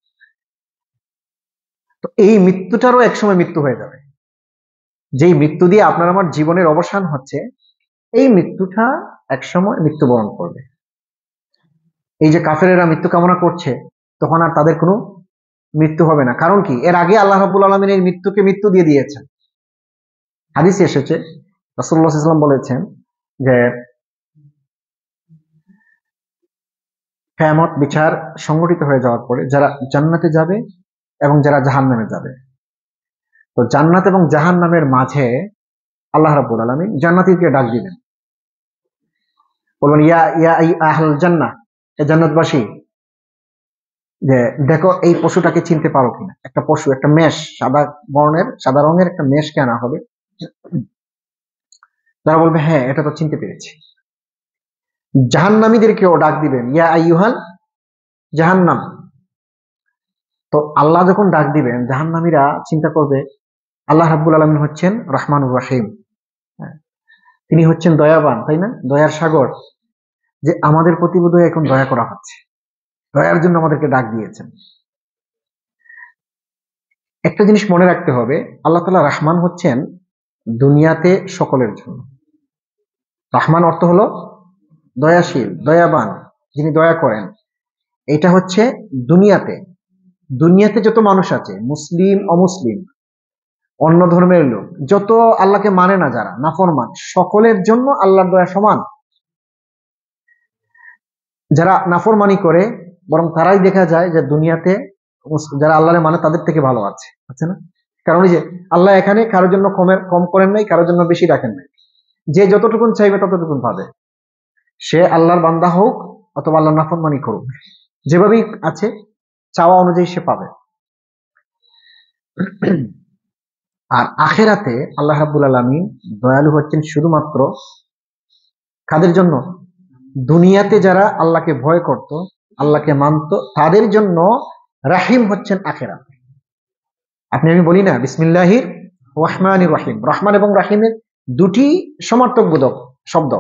তো এই মৃত্যুটারও একসময় মৃত্যু হয়ে যাবে। যেই মৃত্যু দিয়ে আপনার আমার জীবনের অবসান হচ্ছে, এই মৃত্যুটা একসময় মৃত্যুবরণ করবে। এই যে কাফেরেরা মৃত্যু কামনা করছে, তখন আর তাদের কোনো মৃত্যু হবে না। কারণ কি? এর আগে আল্লাহ রাব্বুল আলামিন এই মৃত্যুকে মৃত্যু দিয়ে দিয়েছেন। হাদিসে এসেছে, রাসূলুল্লাহ সাল্লাল্লাহু আলাইহি ওয়াসাল্লাম বলেছেন যে কিয়ামত বিচার সংগঠিত হয়ে যাওয়ার পরে যারা জান্নাতে যাবে এবং যারা জাহান্নামে যাবে, তো জান্নাত এবং জাহান্নামের মাঝে আল্লাহ রাব্বুল আলামিন জান্নাতীকে ডাক দিবেন, বলবেন ইয়া ইয়া আহলুল জান্নাহ, এ জান্নাতবাসী, যে দেখো এই পশুটাকে চিনতে পারো কিনা। একটা পশু, একটা মেষ, সাদা রঙের একটা মেষকে আনা হবে। তারা বলবে হ্যাঁ, এটা তো চিনতে পেরেছি। জাহান্নামীদেরকেও ডাক দিবেন ইয়া আইয়ুহাল জাহান্নাম। তো আল্লাহ যখন ডাক দিবেন, জাহান্নামীরা চিন্তা করবে আল্লাহ রাব্বুল আলামিন হচ্ছেন রহমানুর রহিম, তিনি হচ্ছেন দয়াবান, তাই না? দয়ার সাগর, যে আমাদের প্রতি বোধহয় এখন দয়া করা হচ্ছে, দয়ার জন্য আমাদেরকে ডাক দিয়েছেন। একটা জিনিস মনে রাখতে হবে, আল্লাহ তাআলা রহমান হচ্ছেন দুনিয়াতে সকলের জন্য। রহমান অর্থ হলো দয়াশীল, দয়াবান, যিনি দয়া করেন। এটা হচ্ছে দুনিয়াতে। দুনিয়াতে যত মানুষ আছে, মুসলিম অমুসলিম, অন্য ধর্মের লোক, যত আল্লাহকে মানে না, যারা নাফরমান, সকলের জন্য আল্লাহর দয়া সমান। যারা নাফরমানি করে, বরং তারাই দেখা যায় যে দুনিয়াতে যারা আল্লাহরে মানে তাদের থেকে ভালো আছে না? কারণ এই যে আল্লাহ এখানে কারোর জন্য কম করেন নাই, কারোর জন্য বেশি রাখেন নাই। যে যতটুকুন চাইবে ততটুকুন পাবে, সে আল্লাহর বান্দা হোক অথবা আল্লাহর নাফরমানি করুক, যেভাবেই আছে চাওয়া অনুযায়ী সে পাবে। আর আখেরাতে আল্লাহ রাব্বুল আলামিন দয়ালু হচ্ছেন শুধুমাত্র কাদের জন্য? দুনিয়াতে যারা আল্লাহকে ভয় করত, আল্লাহকে মানত, তাদের জন্য রাহিম হচ্ছেন আখেরাতে। আপনি আমি বলি না বিসমিল্লাহির রহমানির রহিম, রহমান এবং রাহিমের দুটি সমার্থক বোধক শব্দ।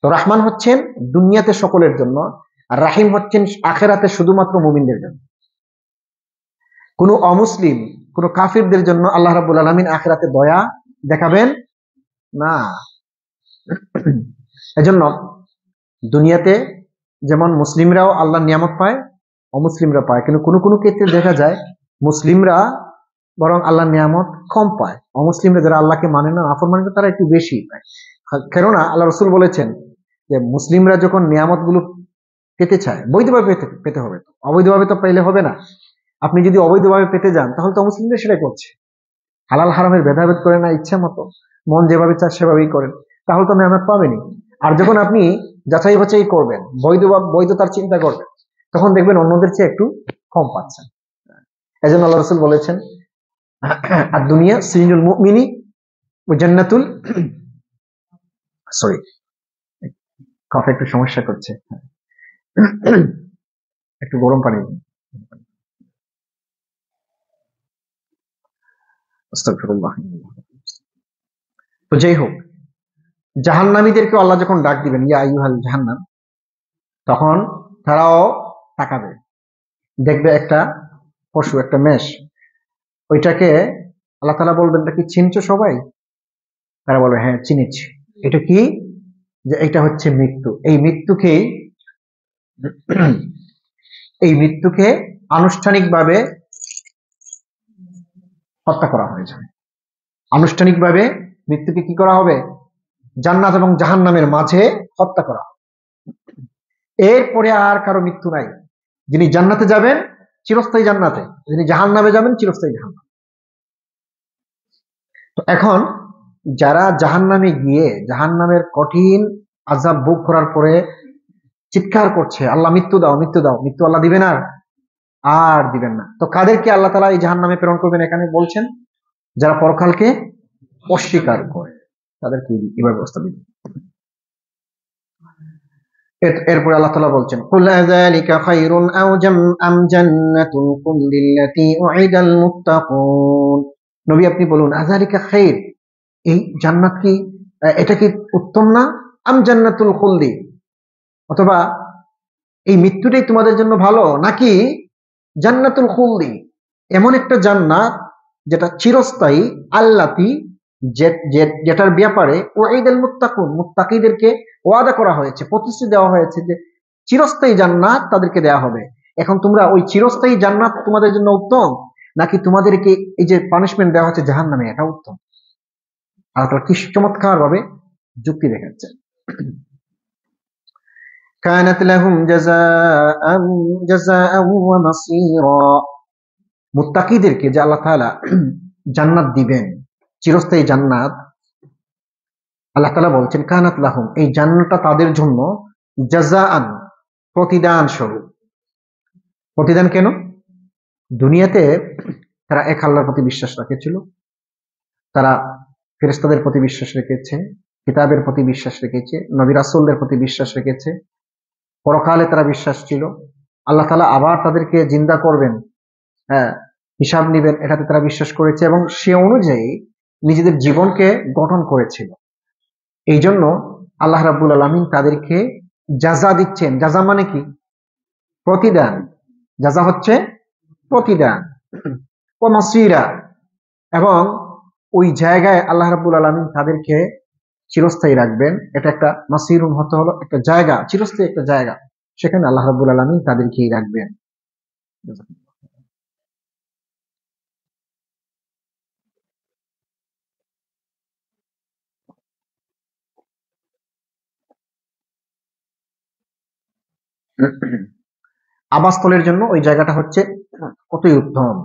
তো রহমান হচ্ছেন দুনিয়াতে সকলের জন্য, আর রাহিম হচ্ছেন আখেরাতে শুধুমাত্র মুমিনদের জন্য। কোন অমুসলিম, কোন কাফিরদের জন্য আল্লাহ রাব্বুল আলামিন আখেরাতে দয়া দেখাবেন না। এজন্য দুনিয়াতে যেমন মুসলিমরাও আল্লাহর নিয়ামত পায়, অমুসলিমরা পায়, কিন্তু কোনো কোনো ক্ষেত্রে দেখা যায় মুসলিমরা বরং আল্লাহর নিয়ামত কম পায়, অমুসলিমরা যারা আল্লাহকে মানে না, নাফরমানি করে, তারা একটু বেশি পায়। কেননা আল্লাহ রাসূল বলেছেন যে মুসলিমরা যখন নিয়ামত গুলো পেতে চায় বৈধভাবে পেতে হবে, অবৈধভাবে তো পাইলে হবে না। আপনি যদি অবৈধভাবে পেতে যান তাহলে তো মুসলিমরা সেটাই করছে, হালাল হারামের ভেদাভেদ করে না, ইচ্ছা মতো মন যেভাবে চায় সেভাবেই করেন, তাহলে তো নিয়ামত পাবেনি। আর যখন আপনি যাচাই বাছাই করবেন, বৈধতার চিন্তা করবেন, তখন দেখবেন অন্যদের চেয়ে একটু কম পাচ্ছেন। এজন্য আল্লাহ রাসূল বলেছেন আর দুনিয়া সিজনুল মুমিনি ওয়া জান্নাতুল, সরি কফে একটু সমস্যা করছে, একটু গরম পানি দিন। আস্তাগফিরুল্লাহ। তো যাই হোক, জাহান্নামীদেরকে আল্লাহ যখন ডাক দিবেন ইয়া আইয়ুহাল জাহান্নাম, তখন তারাও তাকাবে, দেখবে একটা পশু, একটা মেষ, ওইটাকে আল্লাহ তাআলা বলবেন এটা কি চিনছো সবাই? তারা বলবে হ্যাঁ চিনেছি। এটা কি? যে এটা হচ্ছে মৃত্যু। এই মৃত্যুকে আনুষ্ঠানিকভাবে হত্যা করা হয়েছে। আনুষ্ঠানিকভাবে মৃত্যুকে কি করা হবে? জান্নাত এবং জাহান্নামের মাঝে হত্যা করা হবে। এরপরে আর কারো মৃত্যু নাই। যিনি জান্নাতে যাবেন চিরস্থায়ী জান্নাতে, যিনি জাহান্নামে যাবেন চিরস্থায়ী জাহান্নাম। তো এখন যারা জাহান্নামে গিয়ে জাহান্নামের কঠিন আযাব ভোগ করার পরে চিৎকার করছে আল্লাহ মৃত্যু দাও, মৃত্যু দাও, মৃত্যু আল্লাহ দিবেন আর দিবেন না, তো কাদেরকে আল্লাহ তাআলা এই জাহান্নামে প্রেরণ করবেন এখানে বলছেন? যারা পরকালকে অস্বীকার করে তাদেরকে এবার ব্যবস্থা দিবেন। এরপরে আল্লাহ তাআলা বলছেন কুল আযালিকা খায়রুন আম জান্নাতুল খুলদিল্লাতী উইদাল মুত্তাকুন। নবী আপনি বলুন আযালিকা খায়র, এই জান্নাত কি, এটা কি উত্তম না? আম জান্নাতুল খুলদি, অথবা এই মৃত্যুটাই তোমাদের জন্য ভালো, নাকি জান্নাতুল খুলদি এমন একটা জান্নাত যেটা চিরস্থায়ী, আল্লাতি যেটার ব্যাপারে ওয়াইদাল মুত্তাকুন, মুত্তাকিদেরকে ওয়াদা করা হয়েছে, প্রতিশ্রুতি দেওয়া হয়েছে যে চিরস্থায়ী জান্নাত তাদেরকে দেওয়া হবে। এখন তোমরা ওই চিরস্থায়ী জান্নাত তোমাদের জন্য উত্তম, নাকি তোমাদেরকে এই যে পানিশমেন্ট দেওয়া হচ্ছে জাহান্নামে এটা উত্তম? আর তারা কি চমৎকার ভাবে যুক্তি দেখাচ্ছেন। কানাত লাহুম জাযাআন ওয়া মাসীরা, মুত্তাকিদেরকে যে আল্লাহ তাআলা জান্নাত দিবেন, চিরস্থায়ী জান্নাত, আল্লাহ তাআলা বলছেন কানাত লাহুম, এই জান্নাতটা তাদের জন্য জাযাআন, প্রতিদান স্বরূপ। প্রতিদান কেন? দুনিয়াতে তারা এক আল্লাহর প্রতি বিশ্বাস রেখেছিল, তারা ফেরেশতাদের প্রতি বিশ্বাস রেখেছে, কিতাবের প্রতি বিশ্বাস রেখেছে, নবী রাসূলদের প্রতি বিশ্বাস রেখেছে, পরকালে তারা বিশ্বাস ছিল, আল্লাহ তাআলা আবার তাদেরকে জিন্দা করবেন, হ্যাঁ হিসাব নিবেন, এটাতে তারা বিশ্বাস করেছে এবং সে অনুযায়ী নিজেদের জীবনকে গঠন করেছিল। এই জন্য আল্লাহ রাব্বুল আলামিন তাদেরকে জাযা দিচ্ছেন। জাযা মানে কি? প্রতিদান। জাযা হচ্ছে প্রতিদান। ও মাসীরা, এবং ওই জায়গায় আল্লাহ রাব্বুল আলামিন তাদেরকে চিরস্থায়ী রাখবেন। এটা একটা মাসিরুন হতে হলো একটা জায়গা, চিরস্থায়ী একটা জায়গা, সেখানে আল্লাহ রাব্বুল আলামিন তাদেরকেই রাখবেন। আবাসস্থলের জন্য ওই জায়গাটা হচ্ছে কতই উত্তম।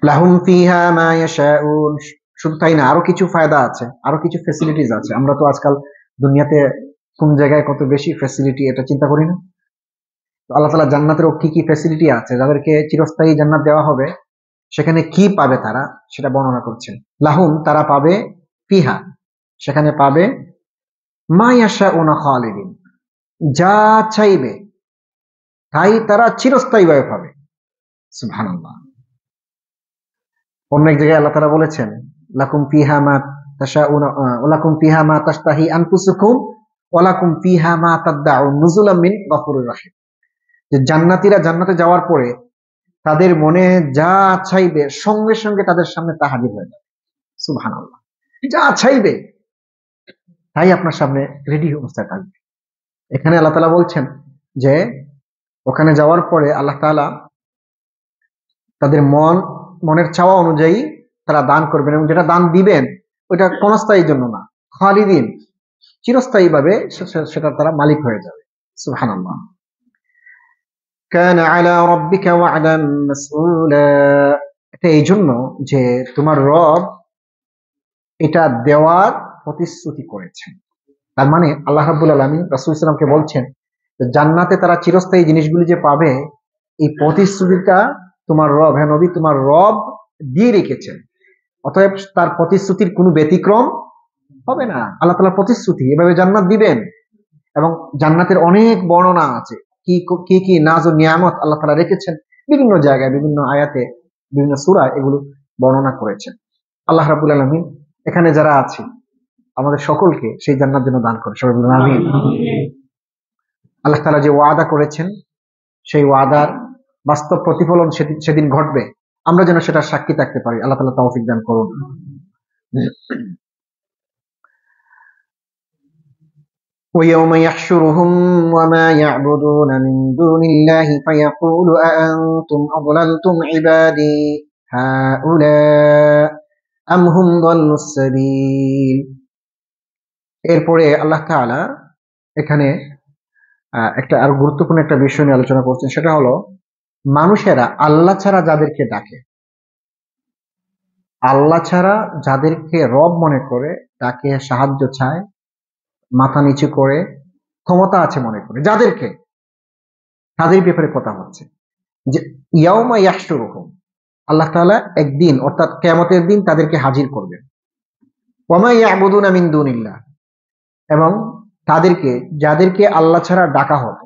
লাহুম ফিহা মা ইয়াশাউন। শুধু তাই না, আরো কিছু ফায়দা আছে, আরো কিছু ফ্যাসিলিটিস আছে। আমরা তো আজকাল দুনিয়াতে কোন জায়গায় কত বেশি ফ্যাসিলিটি এটা চিন্তা করি না। তো আল্লাহ তাআলা জান্নাতেরও কি কি ফ্যাসিলিটি আছে, যাদেরকে চিরস্থায়ী জান্নাত দেওয়া হবে সেখানে কি পাবে তারা, সেটা বর্ণনা করছেন। লাহুম, তারা পাবে, ফিহা, সেখানে পাবে, মা ইয়াশাউনা খালিদিন, যা চাইবে তাই তারা চিরস্থায়ীভাবে পাবে। সুবহানাল্লাহ। অন্য এক জায়গায় আল্লাহ তাআলা বলেছেন, লাকুম ফিহা মা তাশাউনা ওয়া লাকুম ফিহা মা তাশতাহি আনফুসুকুম ওয়া লাকুম ফিহা মা তাদদাউন নুজুলাম মিন গফুরির রাহিম। যে জান্নাতীরা জান্নাতে যাওয়ার পরে তাদের মনে যা চাইবে সঙ্গে সঙ্গে তাদের সামনে তা হাজির হয়ে যাবে। সুবহানাল্লাহ। যা চাইবে তাই আপনার সামনে রেডি অবস্থায় থাকবে। এখানে আল্লাহ তাআলা বলছেন যে ওখানে যাওয়ার পরে আল্লাহ তাআলা তাদের মনের চাওয়া অনুযায়ী তারা দান করবেন, এবং যেটা দান দিবেন ওইটা ক্ষণস্থায়ীর জন্য না, খালিদিন, চিরস্থায়ী ভাবে সেটা তারা মালিক হয়ে যাবে। সুবহানাল্লাহ। কানা আলা রাব্বিকা ওয়া'দান মাসউলা। এটা এই জন্য যে তোমার রব এটা দেওয়ার প্রতিশ্রুতি করেছেন। তার মানে আল্লাহ রাব্বুল আলামিন রাসূল সাল্লাল্লাহু আলাইহি ওয়াসাল্লামকে বলছেন যে জান্নাতে তারা চিরস্থায়ী জিনিসগুলি যে পাবে, এই প্রতিশ্রুতিটা তোমার রব, হ্যাঁ নবী, তোমার রব দিয়ে রেখেছেন। অতএব তার প্রতিশ্রুতির কোনো ব্যতিক্রম হবে না। আল্লাহ তাআলার প্রতিশ্রুতি, এভাবে জান্নাত দিবেন। এবং জান্নাতের অনেক বর্ণনা আছে, কি কি কি নাজ ও নিয়ামত আল্লাহ তাআলা রেখেছেন বিভিন্ন জায়গায়, বিভিন্ন আয়াতে, বিভিন্ন সূরায় এগুলো বর্ণনা করেছেন। আল্লাহ রাব্বুল আলামিন এখানে যারা আছে আমাদের সকলকে সেই জান্নাত যেন দান করে, সবাই বলুন আমিন। আল্লাহ তাআলা যে ওয়াদা করেছেন সেই ওয়াদার বাস্তব প্রতিফলন সেদিন ঘটবে, আমরা যেন সেটা সাক্ষী থাকতে পারি। আল্লাহ তাআলা তৌফিক দান করুন। ويوم يحشرهم وما يعبدون من دون الله فيقول أأنتم أضللتم عبادي هؤلاء أم هم ضلوا السبيل। এরপরে আল্লাহ তাআলা এখানে একটা আর গুরুত্বপূর্ণ একটা বিষয় নিয়ে আলোচনা করছেন, সেটা হলো মানুষেরা আল্লাহ ছাড়া যাদেরকে ডাকে, আল্লাহ ছাড়া যাদেরকে রব মনে করে, তাকে সাহায্য চায়, মাথা নিচু করে, ক্ষমতা আছে মনে করে যাদেরকে, তাদের ব্যাপারে কথা হচ্ছে যে ইয়াউমা ইয়াহশুরুহুম, আল্লাহ তাআলা একদিন অর্থাৎ কিয়ামতের দিন তাদেরকে হাজির করবেন। ওয়ামা ইয়াবুদুনা মিন দুনিল্লাহ, এবং তাদেরকে, যাদেরকে আল্লাহ ছাড়া ডাকা হতো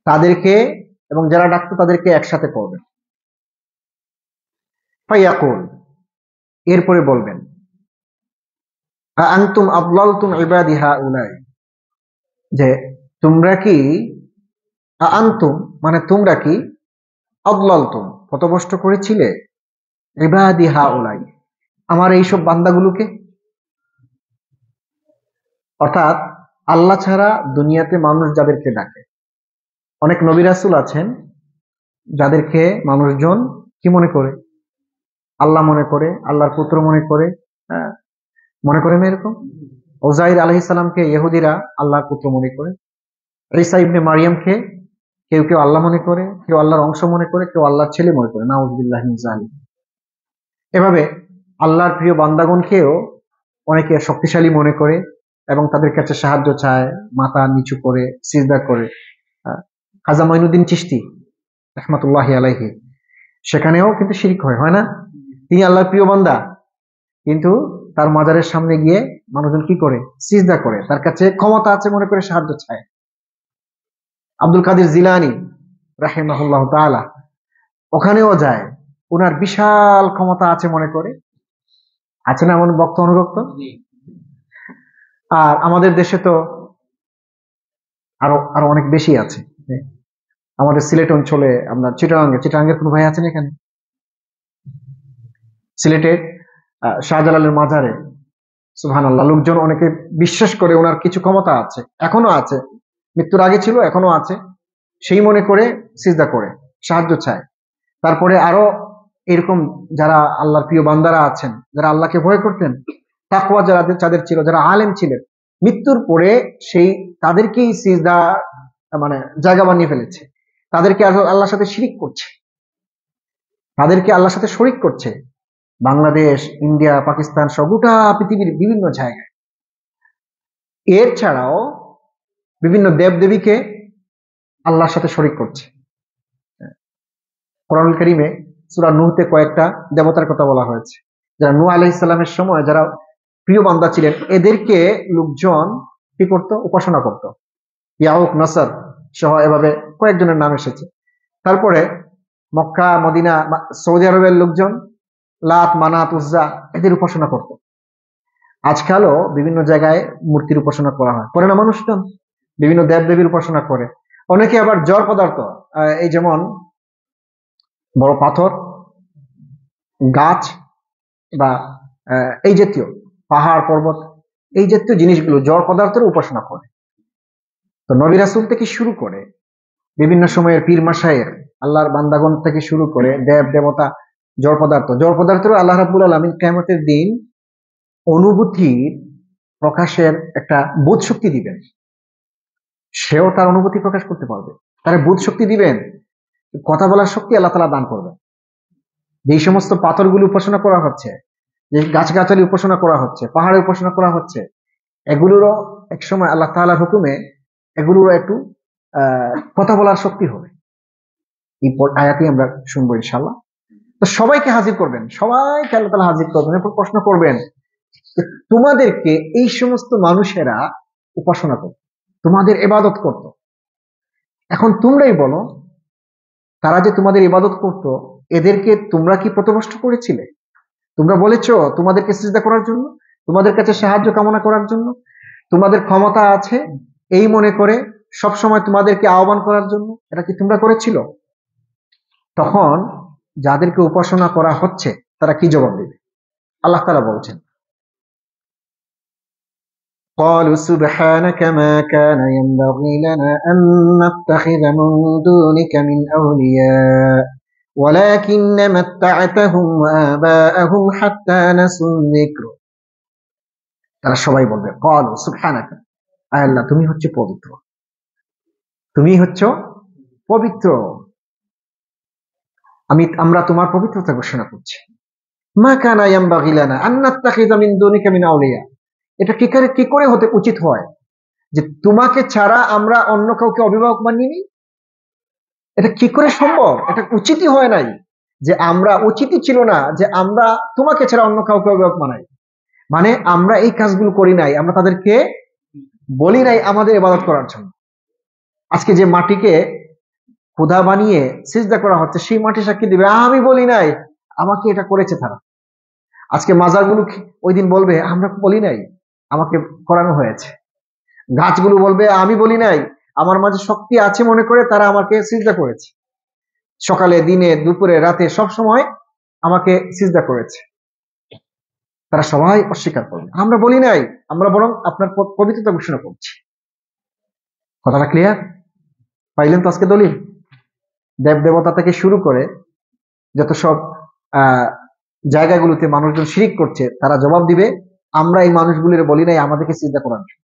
তাদেরকে, এবং যারা ডাকতো তাদেরকে একসাথে করবেন। ফায়াকুল, এরপরে বলবেন, আনতুম আদলালতুম ইবাদি হাউলাই, যে তোমরা কি, আনতুম মানে তোমরা কি, আদলালতুম পথভ্রষ্ট করেছিলে, ইবাদি হাউলাই আমার এইসব বান্দাগুলোকে। অর্থাৎ আল্লাহ ছাড়া দুনিয়াতে মানুষ যাদেরকে ডাকে, অনেক নবী রাসূল আছেন যাদেরকে মানুষজন কি মনে করে, আল্লাহ মনে করে, আল্লাহর পুত্র মনে করে। হ্যাঁ, মনে করে না এরকম? ওজাইর আলাইহিস সালামকে ইহুদিরা আল্লাহর পুত্র মনে করে, ঈসা ইবনে মারিয়ামকে কেউ কেউ আল্লাহ মনে করে, কেউ আল্লাহর অংশ মনে করে, কেউ আল্লাহর ছেলে মনে করে, নাউযুবিল্লাহি মিন যালিক। এভাবে আল্লাহর প্রিয় বান্দাগণকেও অনেকে শক্তিশালী মনে করে এবং তাদের কাছে সাহায্য চায়, মাথা নিচু করে সিজদা করে। খাজা মঈনুদ্দিন চিশতি রাহমাতুল্লাহি আলাইহি, সেখানেও কিন্তু শিরক হয় না? তিনি আল্লাহর প্রিয় বান্দা, কিন্তু তার মাজারের সামনে গিয়ে মানুষজন কি করে, সিজদা করে, তার কাছে ক্ষমতা আছে মনে করে সাহায্য চায়। আব্দুল কাদের জিলানী রাহিমাহুল্লাহ তাআলা ওখানেও যায়, ওনার বিশাল ক্ষমতা আছে মনে করে। আছে না এমন ভক্ত অনুরক্ত? আর আমাদের দেশে তো আরো আরো অনেক বেশি আছে। আমাদের সিলেট অঞ্চলে, আমরা চিটাগাঙ্গের কোন ভাই আছেন এখানে? সিলেটের শাহজালালের মাজারে সুবহানাল্লাহ লোকজন অনেকে বিশ্বাস করে ওনার কিছু ক্ষমতা আছে, এখনো আছে, মৃত্যুর আগে ছিল, এখনো আছে, সেই মনে করে সিজদা করে সাহায্য চায়। তারপরে আরো এরকম যারা আল্লাহর প্রিয় বান্দারা আছেন, যারা আল্লাহকে ভয় করতেন, তাকওয়া যাদের ছিল, যারা আলেম ছিলেন, মৃত্যুর পরে সেই তাদেরকেই সিজদা মানে জায়গা বানিয়ে ফেলেছে, তাদেরকে আল্লাহর সাথে শিরিক করছে। তাদেরকে আল্লাহর সাথে শরিক করছে। বাংলাদেশ, ইন্ডিয়া, পাকিস্তান সহ গোটা পৃথিবীর বিভিন্ন জায়গায়। এর ছাড়াও বিভিন্ন দেবদেবীকে আল্লাহর সাথে শরিক করছে। কোরআনুল কারীমে সূরা নূহতে কয়েকটা দেবতার কথা বলা হয়েছে, যারা নূহ আলাইহিস সালামের সময় যারা প্রিয় বান্দা ছিলেন, এদেরকে লোকজন কি করতো? উপাসনা করত। ইয়াউক, নাসর সহ এভাবে কয়েকজনের নাম এসেছে। তারপরে মক্কা, মদিনা, সৌদি আরবের লোকজন লাত, মানাত, উজ্জা এদের উপাসনা করত। আজকালও বিভিন্ন জায়গায় মূর্তির উপাসনা করা হয়, করে না মানুষজন? বিভিন্ন দেবদেবীর উপাসনা করে। অনেকে আবার জড় পদার্থ, এই যেমন বড় পাথর, গাছ বা এই জাতীয় পাহাড় পর্বত, এই জাতীয় জিনিসগুলো জড় পদার্থের উপাসনা করে। তো নবী রাসূল থেকে শুরু করে বিভিন্ন সময়ের পীর মাশায়ের, আল্লাহর বান্দাগণ থেকে শুরু করে দেব দেবতা, জড় পদার্থেরও আল্লাহ রাব্বুল আলামিন কিয়ামতের দিন অনুভূতির প্রকাশের একটা বোধ শক্তি দিবেন। সেও তার অনুভূতি প্রকাশ করতে পারবে, তার বোধ শক্তি দিবেন, কথা বলার শক্তি আল্লাহ তাআলা দান করবেন। যেই সমস্ত পাথরগুলো উপাসনা করা হচ্ছে, যে গাছগাছালি উপাসনা করা হচ্ছে, পাহাড়ে উপাসনা করা হচ্ছে, এগুলোরও এক সময় আল্লাহ তাআলার হুকুমে এগুলোরও একটু কথা বলার শক্তি হবে। এই আয়াতই আমরা শুনবো ইনশাআল্লাহ। তো সবাইকে হাজির করবেন, সবাইকে আল্লাহ তাআলা হাজির করবেন, এরপর প্রশ্ন করবেন যে তোমাদেরকে এই সমস্ত মানুষেরা উপাসনা করত, তোমাদের ইবাদত করত, এখন তোমরাই বলো, তারা যে তোমাদের ইবাদত করত, এদেরকে তোমরা কি পথভ্রষ্ট করেছিলে? তোমরা বলেছো তোমাদেরকে সিজদা করার জন্য, তোমাদের কাছে সাহায্য কামনা করার জন্য, তোমাদের ক্ষমতা আছে এই মনে করে সব সময় তোমাদেরকে আহ্বান করার জন্য, এটা কি তোমরা করেছিল? তখন যাদেরকে উপাসনা করা হচ্ছে তারা কি জবাব দেবে? আল্লাহ তাআলা বলছেন, قالوا سبحانك ما كان ينبغي لنا أن نتخذ من دونك من أولياء ولكن متعتهم وآباءهم حتى نسوا الذكر। তারা সবাই বলবে قالوا سبحانك, আয় আল্লাহ তুমি হচ্ছে পবিত্র, তুমি হচ্ছে পবিত্র, আমরা তোমার পবিত্রতা ঘোষণা করছি। মা কানা ইয়ানবাগি লানা আন নাত্তাখিযা মিন দুনিকা মিন আউলিয়া, এটা কি করে হতে উচিত হয় যে তোমাকে ছাড়া আমরা অন্য কাউকে অভিভাবক মানি নি? এটা কি করে সম্ভব? এটা উচিতই হয় নাই, যে আমরা উচিতই ছিল না যে আমরা তোমাকে ছাড়া অন্য কাউকে অভিভাবক মানাই। মানে আমরা এই কাজগুলো করি নাই, আমরা তাদেরকে বলি নাই আমাদের ইবাদত করার জন্য। আজকে যে মাটিকে খোদা বানিয়ে সিজদা করা হচ্ছে, সেই মাটি সাক্ষী দিবে আমি বলি নাই, আমাকে এটা করেছে তারা। আজকে মাজারগুলো ওই দিন বলবে আমরা বলি নাই, আমাকে করানো হয়েছে। গাছগুলো বলবে আমি বলি নাই, আমার মাঝে শক্তি আছে মনে করে তারা আমাকে সিজদা করেছে। সকালে, দিনে, দুপুরে, রাতে সব সময় আমাকে সিজদা করেছে। তারা সবাই অস্বীকার করবে, আমরা বলি নাই, আমরা বরং আপনার পবিত্রতা ঘোষণা করছি। কথাটা ক্লিয়ার? পাইলেন তো আজকে দলিল? দেব দেবতা থেকে শুরু করে যত সব জায়গাগুলোতে মানুষজন শিরিক করছে, তারা জবাব দিবে আমরা এই মানুষগুলির বলি নাই আমাদেরকে সিজদা করার জন্য,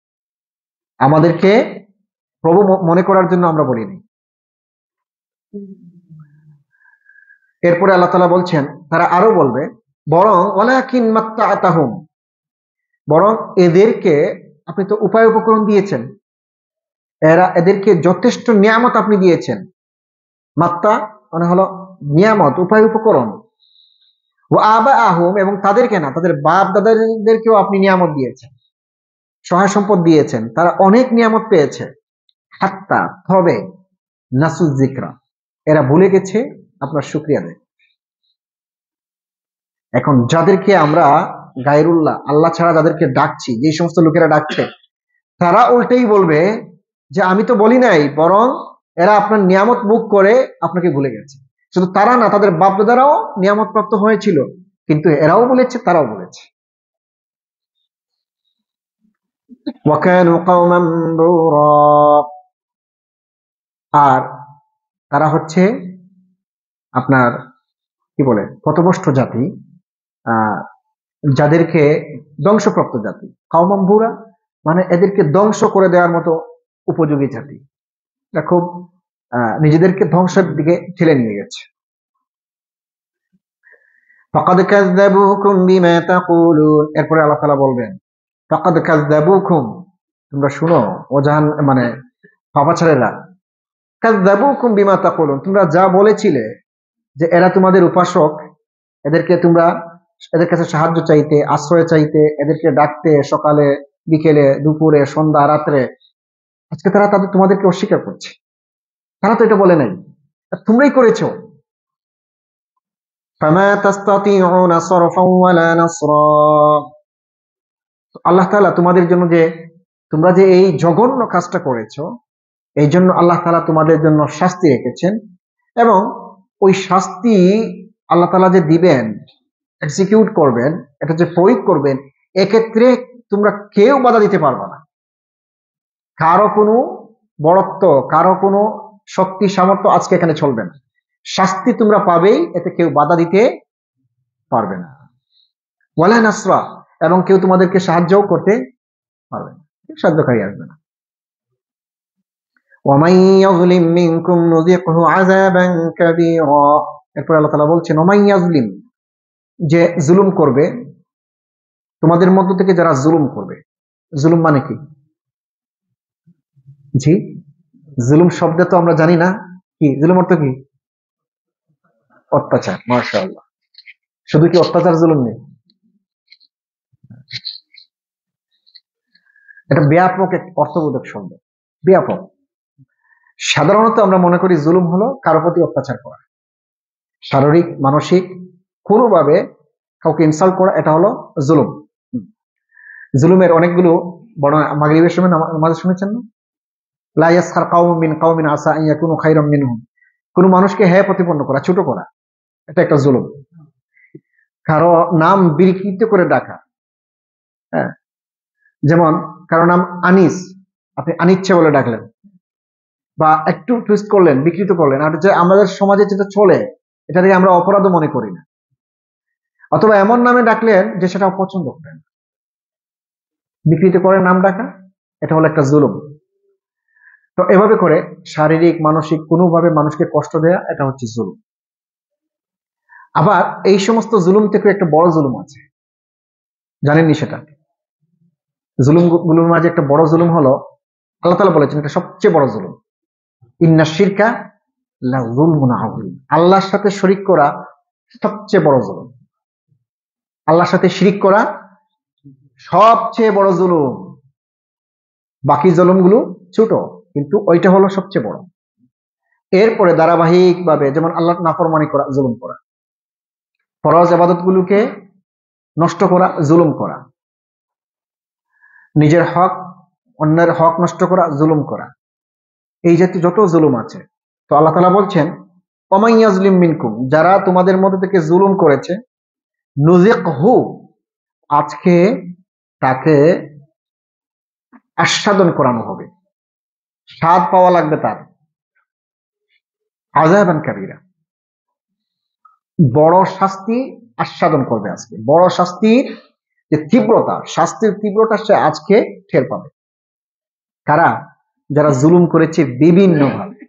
আমাদেরকে প্রভু মনে করার জন্য আমরা বলিনি। এরপরে আল্লাহ তাআলা বলছেন, তারা আরো বলবে বরং ওয়ালাকিন মাত্তাআতাহুম, বরং এদেরকে আপনি তো উপায় উপকরণ দিয়েছেন, এদেরকে যথেষ্ট নিয়ামত আপনি দিয়েছেন। মাত্তা মানে হলো নিয়ামত, উপায় উপকরণ। ও আবাআহুম, এবং তাদেরকে না, তাদের বাপ দাদাদেরকেও আপনি নিয়ামত দিয়েছেন, সহায় সম্পদ দিয়েছেন, তারা অনেক নিয়ামত পেয়েছে। হাত্তা, তবে নাসু যিকরা, এরা ভুলে গেছে আপনার শুকরিয়া দেয়। এখন যাদেরকে আমরা গায়রুল্লাহ, আল্লাহ ছাড়া যাদেরকে ডাকছি, যে সমস্ত লোকেরা ডাকছে, তারা উল্টেই বলবে যে আমি তো বলি নাই, বরং এরা আপনার নিয়ামত ভোগ করে আপনাকে ভুলে গেছে। শুধু তারা না, তাদের বাপ দাদারাও নিয়ামত প্রাপ্ত হয়েছিল, কিন্তু এরাও বলেছে, তারাও বলেছে। ওয়াকানু কওমান বুরা, আর তারা হচ্ছে আপনার কি বলে পথভ্রষ্ট জাতি, যাদেরকে ধ্বংসপ্রাপ্ত জাতি। কওমান বুরা মানে এদেরকে ধ্বংস করে দেওয়ার মতো উপযোগী জাতি, এটা খুব নিজেদেরকে ধ্বংসের দিকে ঠেলে নিয়ে গেছে। ফাকাদ কাযযাবুকুম বিমা তাকুলুন, এরপরে আল্লাহ তাআলা বলবেন ফাকাদ কাযযাবুকুম, তোমরা শুনো ও জাহান মানে পাপাচারেরা, কাযযাবুকুম বিমা তাকুলুন, তোমরা যা বলেছিলে যে এরা তোমাদের উপাসক, তোমরা এদের কাছে সাহায্য চাইতে, আশ্রয় চাইতে, এদেরকে ডাকতে সকালে বিকেলে দুপুরে সন্ধ্যা রাত্রে, আজকে তোমাদেরকে অস্বীকার করছে। তারা তো এটা বলে নাই, তোমরাই করেছো। ফামা তাস্তাতিউনা সরফাও ওয়ালা নাসরা, আল্লাহ তাআলা তোমাদের জন্য তোমরা যে এই জঘন্য কাজটা করেছো, এই জন্য আল্লাহ তাআলা তোমাদের জন্য শাস্তি রেখেছেন, এবং ওই শাস্তি আল্লাহ তাআলা যে দিবেন, এক্সিকিউট করবেন, এটা যে প্রয়োগ করবেন, এক্ষেত্রে তোমরা কেউ বাধা দিতে পারবে না। কারো কোনো বড়ত্ব, কারো কোনো শক্তি সামর্থ্য আজকে এখানে চলবে না। শাস্তি তোমরা পাবেই, এতে কেউ বাধা দিতে পারবে না। ওয়ালা নাসরা, এবং কেউ তোমাদেরকে সাহায্যও করতে পারবে না, কেউ সাহায্যকারী আসবে না। ওয়ামান ইয়াযলিম মিনকুম নুযিকহু আযাবান কাবীরা, এরপর আল্লাহ তাআলা বলছেন ওয়ামান ইয়াযলিম, যে জুলুম করবে তোমাদের মধ্য থেকে, যারা জুলুম করবে। জুলুম মানে কি? জি, জুলুম শব্দে তো আমরা জানি না কি জুলুম অর্থ কি? অত্যাচার। মাশাআল্লাহ, শুধু কি অত্যাচার জুলুম নেই, এটা ব্যাপক এক অর্থবোধক শব্দ, ব্যাপক। সাধারণত আমরা মনে করি জুলুম হলো কারো প্রতি অত্যাচার করা, শারীরিক মানসিক কোনোভাবে কাউকে ইনসাল্ট করা, এটা হলো জুলুম। জুলুমের অনেকগুলো বর্ণনা মাগরিবের সময় নামাজে শুনেছেন না? লা ইয়াসখার কাওমুম মিন কাওমিন আসা আন ইয়াকুনু খায়রাম মিনহুম, কোন মানুষকে হ্যাঁ প্রতিপন্ন করা, ছোট করা, এটা একটা জুলুম। কারো নাম বিকৃত করে ডাকা, হ্যাঁ, যেমন কারো নাম আনিস, আপনি আনিচ্ছে বলে ডাকলেন, বা একটু টুইস্ট করলেন, বিকৃত করলেন, আর যে আমাদের সমাজে যেটা চলে, এটাকে আমরা অপরাধও মনে করি না। অথবা এমন নামে ডাকলেন যে সেটা অপছন্দ করেন, বিকৃত করে নাম ডাকা, এটা হলো একটা জুলুম। তো এভাবে করে শারীরিক মানসিক কোনোভাবে মানুষকে কষ্ট দেয়া, এটা হচ্ছে জুলুম। আবার এই সমস্ত জুলুম থেকে একটা বড় জুলুম আছে, জানেননি সেটা? জুলুম গুলোর মাঝে একটা বড় জুলুম হলো, আল্লাহ তাআলা বলেছেন এটা সবচেয়ে বড় জুলুম, ইন্না শিরকা লা যুলমুন আযীম, আল্লাহর সাথে শরীক করা সবচেয়ে বড় জুলুম। আল্লাহর সাথে শিরিক করা সবচেয়ে বড় জুলুম, বাকি জুলুমগুলো ছোট, কিন্তু ওইটা হলো সবচেয়ে বড়। এরপরে ধারাবাহিক ভাবে যেমন আল্লাহ নাফরমানি করা জুলুম করা, ফরজ ইবাদতগুলোকে নষ্ট করা জুলুম করা, নিজের হক অন্যের হক নষ্ট করা জুলুম করা, এই জাতীয় যত জুলুম আছে। তো আল্লাহ তাআলা বলছেন ওমান ইয়াজলিম মিনকুম, যারা তোমাদের মধ্যে থেকে জুলুম করেছে, নুযিকহু, আজকে তাকে আস্বাদন করানো হবে, স্বাদ পাওয়া লাগবে তার, আযাবান কাবীরা, বড় শাস্তি আস্বাদন করবে আজকে, বড় শাস্তির যে তীব্রতা, শাস্তির তীব্রতা সে আজকে টের পাবে। কারা? যারা জুলুম করেছে বিভিন্ন ভাবে,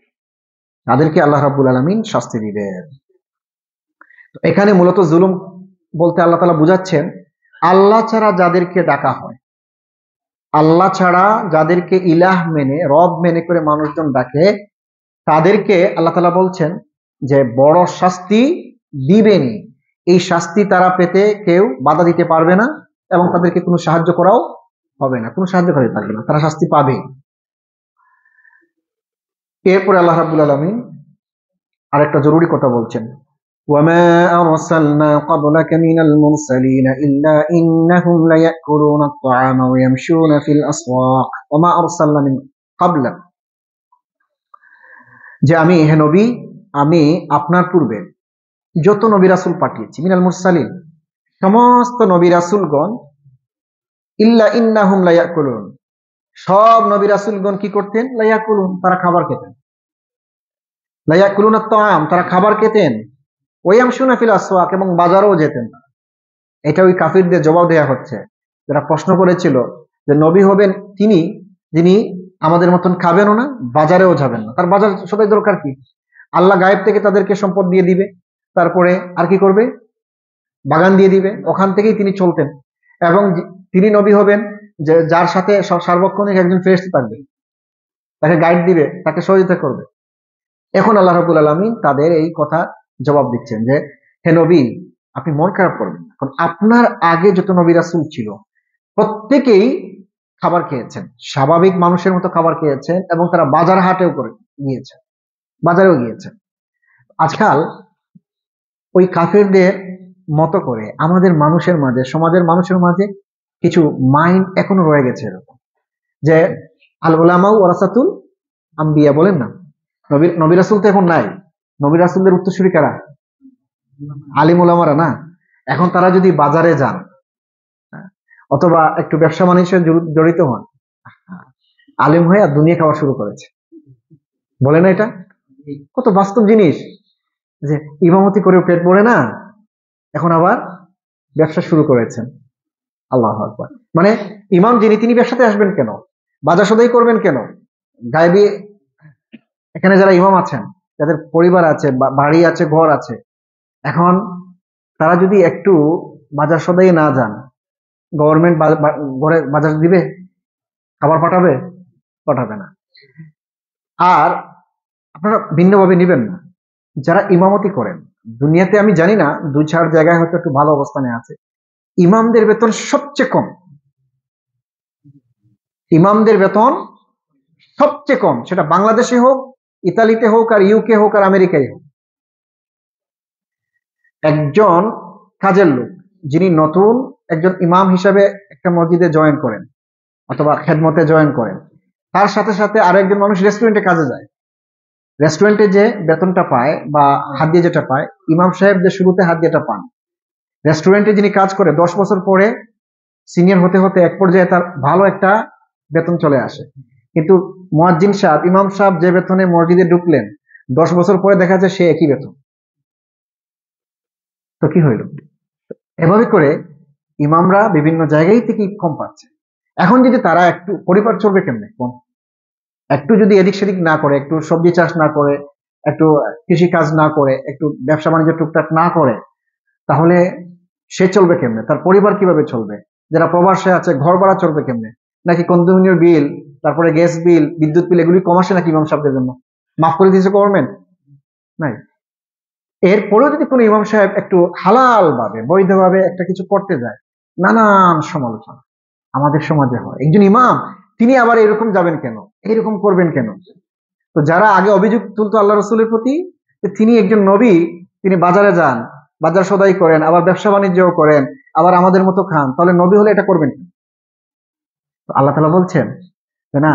তাদেরকে আল্লাহ রাব্বুল আলামিন শাস্তি দিবেন। এখানে মূলত জুলুম বলতে আল্লাহ তাআলা বুঝাচ্ছেন, আল্লাহ ছাড়া যাদেরকে ডাকা হয়, আল্লাহ ছাড়া যাদেরকে ইলাহ মেনে, রব মেনে করে মানুষজন ডাকে, তাদেরকে আল্লাহ তাআলা বলছেন যে বড় শাস্তি দিবেনই। এই শাস্তি তারা পেতে কেউ বাধা দিতে পারবে না, এবং তাদেরকে কোনো সাহায্য করাও হবে না, কোনো সাহায্যকারী থাকবে না, তারা শাস্তি পাবে। এরপরে আল্লাহ রাব্বুল আলামিন আরেকটা জরুরি কথা বলছেন, ওয়ামা আরসালনা ক্বাবলাকা মিনাল মুরসালিন ইল্লা ইন্নাহুম লায়াকুলুনা আত-তাআমা ওয়া ইয়ামশুনা ফিল আসওয়াক ওয়ামা আরসালনা মিন ক্বাবলাক, যে আমি হে নবী, আমি আপনার পূর্বে যত নবী রাসূল পাঠিয়েছি, মিনাল মুরসালিন, সমস্ত নবী রাসূলগণ, ইল্লা ইন্নাহুম লায়াকুলুন, সব নবী রাসূলগণ কি করতেন? লায়াকুলুন, তারা খাবার খেতেন, লায়াকুলুন আত-তাআম, তারা খাবার খেতেন, ওয়া ইয়ামশুনা ফিল আসওয়াক, এবং বাজারেও যেতেন। এটা ওই কাফিরদের জবাব দেয়া হচ্ছে, যারা প্রশ্ন করেছিল যে নবী হবেন তিনি যিনি আমাদের মতন খাবেনও না, বাজারেও যাবেন না। তার বাজার সবাই দরকার কি? আল্লাহ গায়েব থেকে তাদেরকে সম্পদ দিয়ে দিবে, তারপরে আর কি করবে? বাগান দিয়ে দিবে, ওখান থেকেই তিনি চলতেন। এবং তিনি নবী হবেন যে যার সাথে সার্বক্ষণিক একজন ফেরেশতা থাকবে, তাকে গাইড দিবে, তাকে সহযোগিতা করবে। এখন আল্লাহ রাব্বুল আলামিন তাদের এই কথা জবাব দিচ্ছেন যে, হে নবী, আপনি মন খারাপ করবেন না, কারণ আপনার আগে যত নবী রাসূল ছিল প্রত্যেকেই খাবার খেয়েছেন, স্বাভাবিক মানুষের মতো খাবার খেয়েছেন, এবং তারা বাজার হাটেও করে গিয়েছেন, বাজারেও গিয়েছেন। আজকাল ওই কাফেরদের মতো করে আমাদের মানুষের মাঝে, সমাজের মানুষের মাঝে কিছু মাইন্ড এখনো রয়ে গেছে এরকম, যে আল উলামাউ ওয়ারাসাতুল আম্বিয়া, বলেন না, নবী রাসূল তো এখন নাই, নবী রাসূলদের উত্তরসূরি কারা? আলিম উলামারা না। এখন তারা যদি বাজারে যান অথবা একটু ব্যবসা বাণিজ্যে জড়িত হন, আলিম হয়ে দুনিয়া খাওয়া শুরু করেছে, বলে না? এটা কত বাস্তব জিনিস, যে ইমামতি করে পেট ভরে না, এখন আবার ব্যবসা শুরু করেছেন। আল্লাহু আকবার। মানে ইমাম যিনি, তিনি ব্যবসাতে আসবেন কেন? বাজার সদাই করবেন কেন? গায়েবী এখানে যারা ইমাম আছেন, যাদের পরিবার আছে, বাড়ি আছে, ঘর আছে, এখন তারা যদি একটু বাজার সদাই না যান, গভর্নমেন্ট ঘরে বাজার দিবে? খাবার পাঠাবে? পাঠাবে না। আর আপনারা ভিন্নভাবে নিবেন না, যারা ইমামতি করেন দুনিয়াতে, আমি জানি না, 2-4 জায়গায় হয়তো একটু ভালো অবস্থানে আছে, ইমামদের বেতন সবচেয়ে কম। ইমামদের বেতন সবচেয়ে কম, সেটা বাংলাদেশে হোক, ইতালিতে হোক, আর ইউকে হোক, আর আমেরিকায় হোক। একজন কাজের লোক যিনি নতুন একজন ইমাম হিসাবে একটা মসজিদে জয়েন করেন অথবা খেদমতে জয়েন করেন, তার সাথে সাথে আরো একজন মানুষ রেস্টুরেন্টে কাজে যায়, রেস্টুরেন্টে যে বেতনটা পায় বা হাত দিয়ে যেটা পায়, ইমাম সাহেব যে শুরুতে হাত দিয়েটা পান। রেস্টুরেন্টে যিনি কাজ করে 10 বছর পরে সিনিয়র হতে হতে এক পর্যায়ে তার ভালো একটা বেতন চলে আসে। কিন্তু মুয়াজ্জিন সাহেব, ইমাম সাহেব যে বেতনে মসজিদে ঢুকলেন, 10 বছর পরে দেখা যায় সে একই বেতন। তো কি হইল? এভাবে করে ইমামরা বিভিন্ন জায়গায় থেকে কম পাচ্ছে। এখন যদি তারা একটু, পরিবার চলবে কেমনে? একটু যদি এদিক সেদিক না করে, একটু সবজি চাষ না করে, একটু কৃষি কাজ না করে, একটু ব্যবসা বাণিজ্য টুকটাক না করে, তাহলে সে চলবে কেমনে? তার পরিবার কিভাবে চলবে? যারা প্রবাসে আছে, ঘর ভাড়া চলবে কেমনে? নাকি কনজিউমার বিল, তারপরে গ্যাস বিল, বিদ্যুৎ বিল, এগুলি কম আসে নাকি ইমাম সাহেবদের জন্য? মাফ করে দিয়েছে গভর্নমেন্ট? নাই। এরপরেও যদি কোনো ইমাম সাহেব একটু হালাল ভাবে, বৈধভাবে একটা কিছু করতে যায়, নানান সমালোচনা আমাদের সমাজে হয়। একজন ইমাম, তিনি আবার এরকম যাবেন কেন, এরকম করবেন কেন? তো যারা আগে অভিযোগ তুলতো আল্লাহ রসুলের প্রতি, তিনি একজন নবী, তিনি বাজারে যান, বাজার সদাই করেন, আবার ব্যবসা বাণিজ্যও করেন, আবার আমাদের মতো খান, তাহলে নবী হলে এটা করবেন কেন? আল্লাহ তাআলা বলছেন যে না,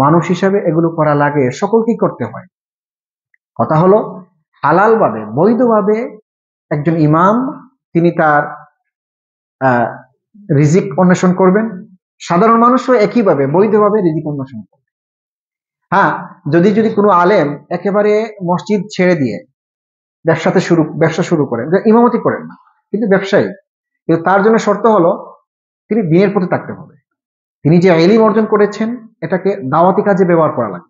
মানুষ হিসাবে এগুলো করা লাগে, সকলকেই করতে হয়। কথা হলো হালাল ভাবে, বৈধভাবে একজন ইমাম তিনি তার রিজিক অন্বেষণ করবেন, সাধারণ মানুষও একইভাবে বৈধভাবে রিজিক অন্বেষণ করবে। হ্যাঁ, যদি যদি কোনো আলেম একেবারে মসজিদ ছেড়ে দিয়ে ব্যবসা শুরু করেন, ইমামতি করেন না কিন্তু ব্যবসায়ী, কিন্তু তার জন্য শর্ত হলো তিনি দিনের প্রতি থাকতে হবে। তিনি যে ইলম অর্জন করেছেন এটাকে দাওয়াতি কাজে ব্যবহার করা লাগে,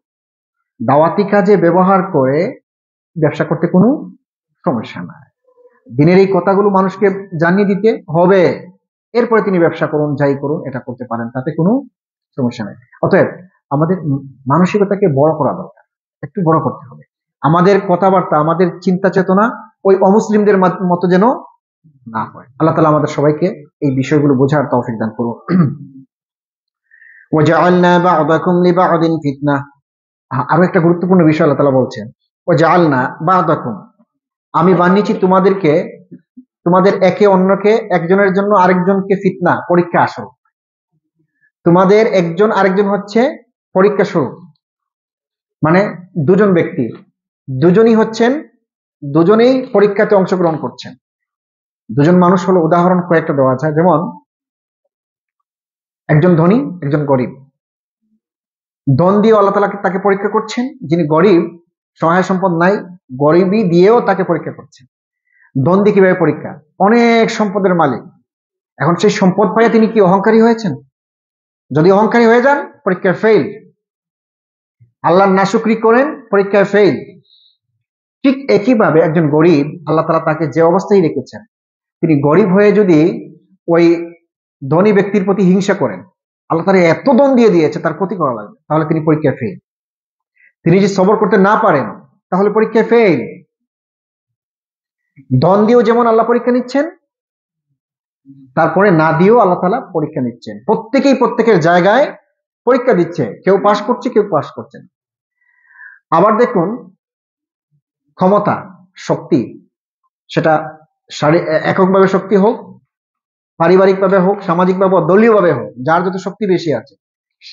দাওয়াতি কাজে ব্যবহার করে ব্যবসা করতে কোনো সমস্যা নাই। দিনের এই কথাগুলো মানুষকে জানিয়ে দিতে হবে, এরপরে তিনি ব্যবসা করুন, যাই করুন, এটা করতে পারেন, তাতে কোনো সমস্যা নেই। অতএব আমাদের মানসিকতাকে বড় করা দরকার, একটু বড় করতে হবে। আমাদের কথাবার্তা, আমাদের চিন্তা চেতনা ওই অমুসলিমদের মতো যেন না হয়। আল্লাহ তাআলা আমাদের সবাইকে এই বিষয়গুলো বোঝার তৌফিক দান করুন। ওয়াজআলনা বা'দাকুম লিবা'দিন ফিতনাহ। আরো একটা গুরুত্বপূর্ণ বিষয় আল্লাহ তাআলা বলছেন, ওয়াজআলনা বা'দাকুম, আমি বানিয়েছি তোমাদেরকে, তোমাদের একে অন্যকে, একজনের জন্য আরেকজনকে ফিতনা, পরীক্ষা আসল। তোমাদের একজন আরেকজন হচ্ছে পরীক্ষা স্বরূপ। মানে দুজন ব্যক্তি, দুজনই হচ্ছেন, দুজনেই পরীক্ষাতে অংশগ্রহণ করছেন। দুজন মানুষ হলো, উদাহরণ কয়েকটা দেওয়া আছে, যেমন একজন ধনী, একজন গরিব। ধন দিয়ে আল্লাহ তাআলা তাকে পরীক্ষা করছেন, যিনি গরিব, সহায় সম্পদ নাই, গরিবই দিয়েও তাকে পরীক্ষা করছেন। ধন দিয়ে কিভাবে পরীক্ষা? অনেক সম্পদের মালিক, এখন সেই সম্পদ পাইয়া তিনি কি অহংকারী হয়েছেন? যদি অহংকারী হয়ে যান, পরীক্ষায় ফেল। আল্লাহর নাশুকরি করেন, পরীক্ষায় ফেল। ঠিক একইভাবে একজন গরিব, আল্লাহ তাআলা তাকে যে অবস্থায় রেখেছেন, তিনি গরিব হয়ে যদি ওই ধনী ব্যক্তির প্রতি হিংসা করেন, আল্লাহ তার এত দন দিয়ে দিয়েছে, তার ক্ষতি করা লাগবে, তাহলে তিনি পরীক্ষায় ফেল। তিনি যদি সবর করতে না পারেন তাহলে পরীক্ষায় ফেল। ধন দিয়েও যেমন আল্লাহ পরীক্ষা নিচ্ছেন, তারপরে না দিয়েও আল্লাহ তাআলা পরীক্ষা নিচ্ছেন। প্রত্যেকেই প্রত্যেকের জায়গায় পরীক্ষা দিচ্ছে, কেউ পাস করছে, কেউ পাস করছে না। আবার দেখুন, ক্ষমতা, শক্তি, সেটা এককভাবে শক্তি হোক, পারিবারিকভাবে হোক, সামাজিকভাবে, দলীয়ভাবে হোক, যার যত শক্তি বেশি আছে,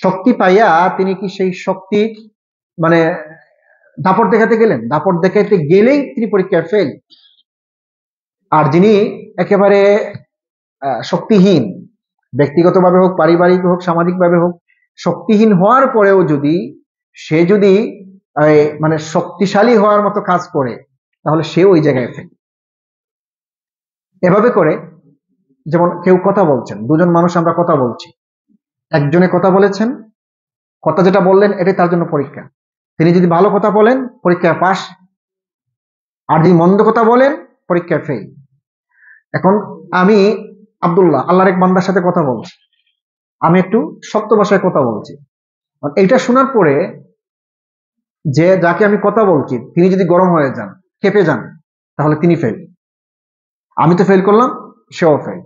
শক্তি পাইয়া তিনি কি সেই শক্তি মানে দাপট দেখাতে গেলেন? দাপট দেখাতে গেলেই তিনি পরীক্ষায় ফেল। আর যিনি একেবারে শক্তিহীন, ব্যক্তিগতভাবে হোক, পারিবারিক হোক, সামাজিকভাবে হোক, শক্তিহীন হওয়ার পরেও যদি সে যদি মানে শক্তিশালী হওয়ার মতো কাজ করে, তাহলে সে ওই জায়গায় ফেল। এভাবে করে, যেমন কেউ কথা বলছেন, দুজন মানুষ আমরা কথা বলছি, একজনে কথা বলেছেন, কথা যেটা বললেন এটাই তার জন্য পরীক্ষা। তিনি যদি ভালো কথা বলেন পরীক্ষায় পাস, আর যদি মন্দ কথা বলেন পরীক্ষায় ফেল। এখন আমি আব্দুল্লাহ, আল্লাহর এক বান্দার সাথে কথা বলছি, আমি একটু শক্ত ভাষায় কথা বলছি, এইটা শোনার পরে যে যাকে আমি কথা বলছি তিনি যদি গরম হয়ে যান, খেপে যান, তাহলে তিনি ফেল। আমি তো ফেল করলাম, সেও ফেল।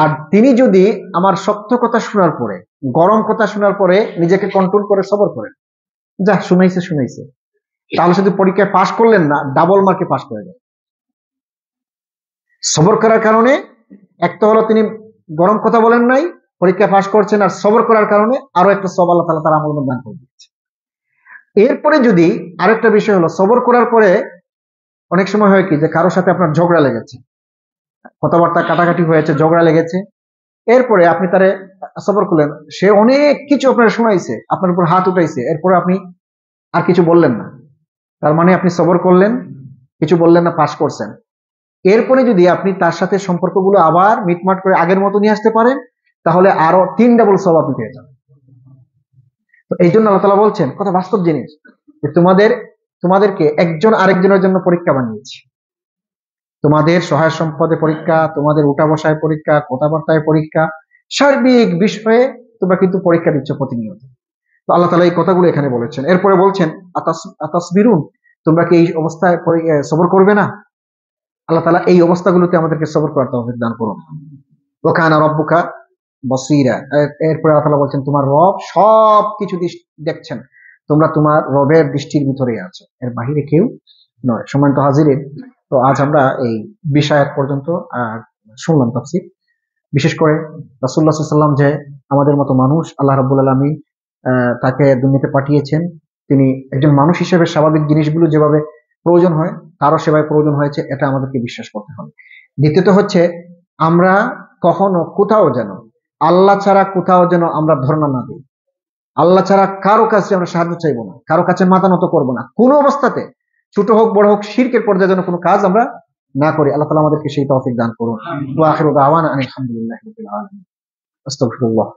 আর তিনি যদি আমার শক্ত কথা শোনার পরে, গরম কথা শোনার পরে নিজেকে কন্ট্রোল করে সবর করেন, যা শুনাইছে শুনাইছে, তাহলে শুধু পরীক্ষায় পাশ করলেন না, ডাবল মার্কে পাশ করে যান। সবর করার কারণে একটা হলো তিনি গরম কথা বলেন নাই, পরীক্ষায় পাশ করছেন, আর সবর করার কারণে আরো একটা সব আল্লাহ তাআলা তার আমল দান করে দিয়েছে। এরপরে যদি আরেকটা বিষয় হলো, সবর করার পরে অনেক সময় হয় কি যে কারোর সাথে আপনার ঝগড়া লেগেছে, কথাবার্তা কাটাকাটি হয়েছে, ঝগড়া লেগেছে, এরপরে আপনি তারে সবর করলেন, সে অনেক কিছু আপনার শোনাইছে, আপনার উপর হাত উঠাইছে, এরপরে আপনি আর কিছু বললেন না, তার মানে আপনি সবর করলেন, কিছু বললেন না, পাশ করছেন। এরপরে যদি আপনি তার সাথে সম্পর্কগুলো আবার মিটমাট করে আগের মতো নিয়ে আসতে পারেন, তাহলে আরো 3 ডাবল সওয়াব আপনি পেয়ে যাবেন। তো এই জন্য আল্লাহ তাআলা বলছেন, কথা বাস্তব জিনিস, যে তোমাদেরকে একজন আরেকজনের জন্য পরীক্ষা বানিয়েছি। তোমাদের সহায় সম্পদে পরীক্ষা, তোমাদের উঠা বসায় পরীক্ষা, কথাবার্তায় পরীক্ষা, সার্বিক বিষয়ে তোমরা কিন্তু পরীক্ষা দিচ্ছ প্রতিনিয়ত। তো আল্লাহ তাআলা এই কথাগুলো এখানে বলেছেন। এরপরে বলছেন, আতাসবিরুন, তোমরা কি এই অবস্থায় সবর করবে না? আল্লাহ তাআলা এই অবস্থাগুলোতে আমাদেরকে সবর করার তৌফিক দান করুন। ওয়া কানা রাব্বুকা বাসীরা, এরপরে আল্লাহ তাআলা বলছেন, তোমার রব সবকিছু দেখছেন, তোমরা তোমার রবের দৃষ্টির ভিতরে আছো, এর বাহিরে কেউ নয়। সম্মানিত হাজিরিন, তো আজ আমরা এই বিষয় পর্যন্ত শুনলাম তাফসীর। বিশেষ করে রাসূলুল্লাহ সাল্লাল্লাহু আলাইহি ওয়াসাল্লাম যে আমাদের মতো মানুষ আল্লাহ রাব্বুল আলামিন তাকে দুনিয়াতে পাঠিয়েছেন, তিনি একজন মানুষ হিসেবে স্বাভাবিক জিনিসগুলো যেভাবে প্রয়োজন হয় তারও সেভাবে প্রয়োজন হয়েছে, এটা আমাদেরকে বিশ্বাস করতে হবে। দ্বিতীয়ত হচ্ছে, আমরা কখনো কোথাও যেন আল্লাহ ছাড়া কোথাও যেন আমরা ধর্ণা না দিই, আল্লাহ ছাড়া কারো কাছে আমরা সাহায্য চাইবো না, কারো কাছে মাথা নত করবো না, কোনো অবস্থাতে, ছোট হোক বড় হোক, শিরকের পর্যায়ে যেন কোনো কাজ আমরা না করি। আল্লাহ তাআলা আমাদেরকে সেই তৌফিক দান করুন। ওয়া আখিরু দাওয়ানা আনিল হামদুলিল্লাহি রাব্বিল আলামিন। আস্তাগফিরুল্লাহ।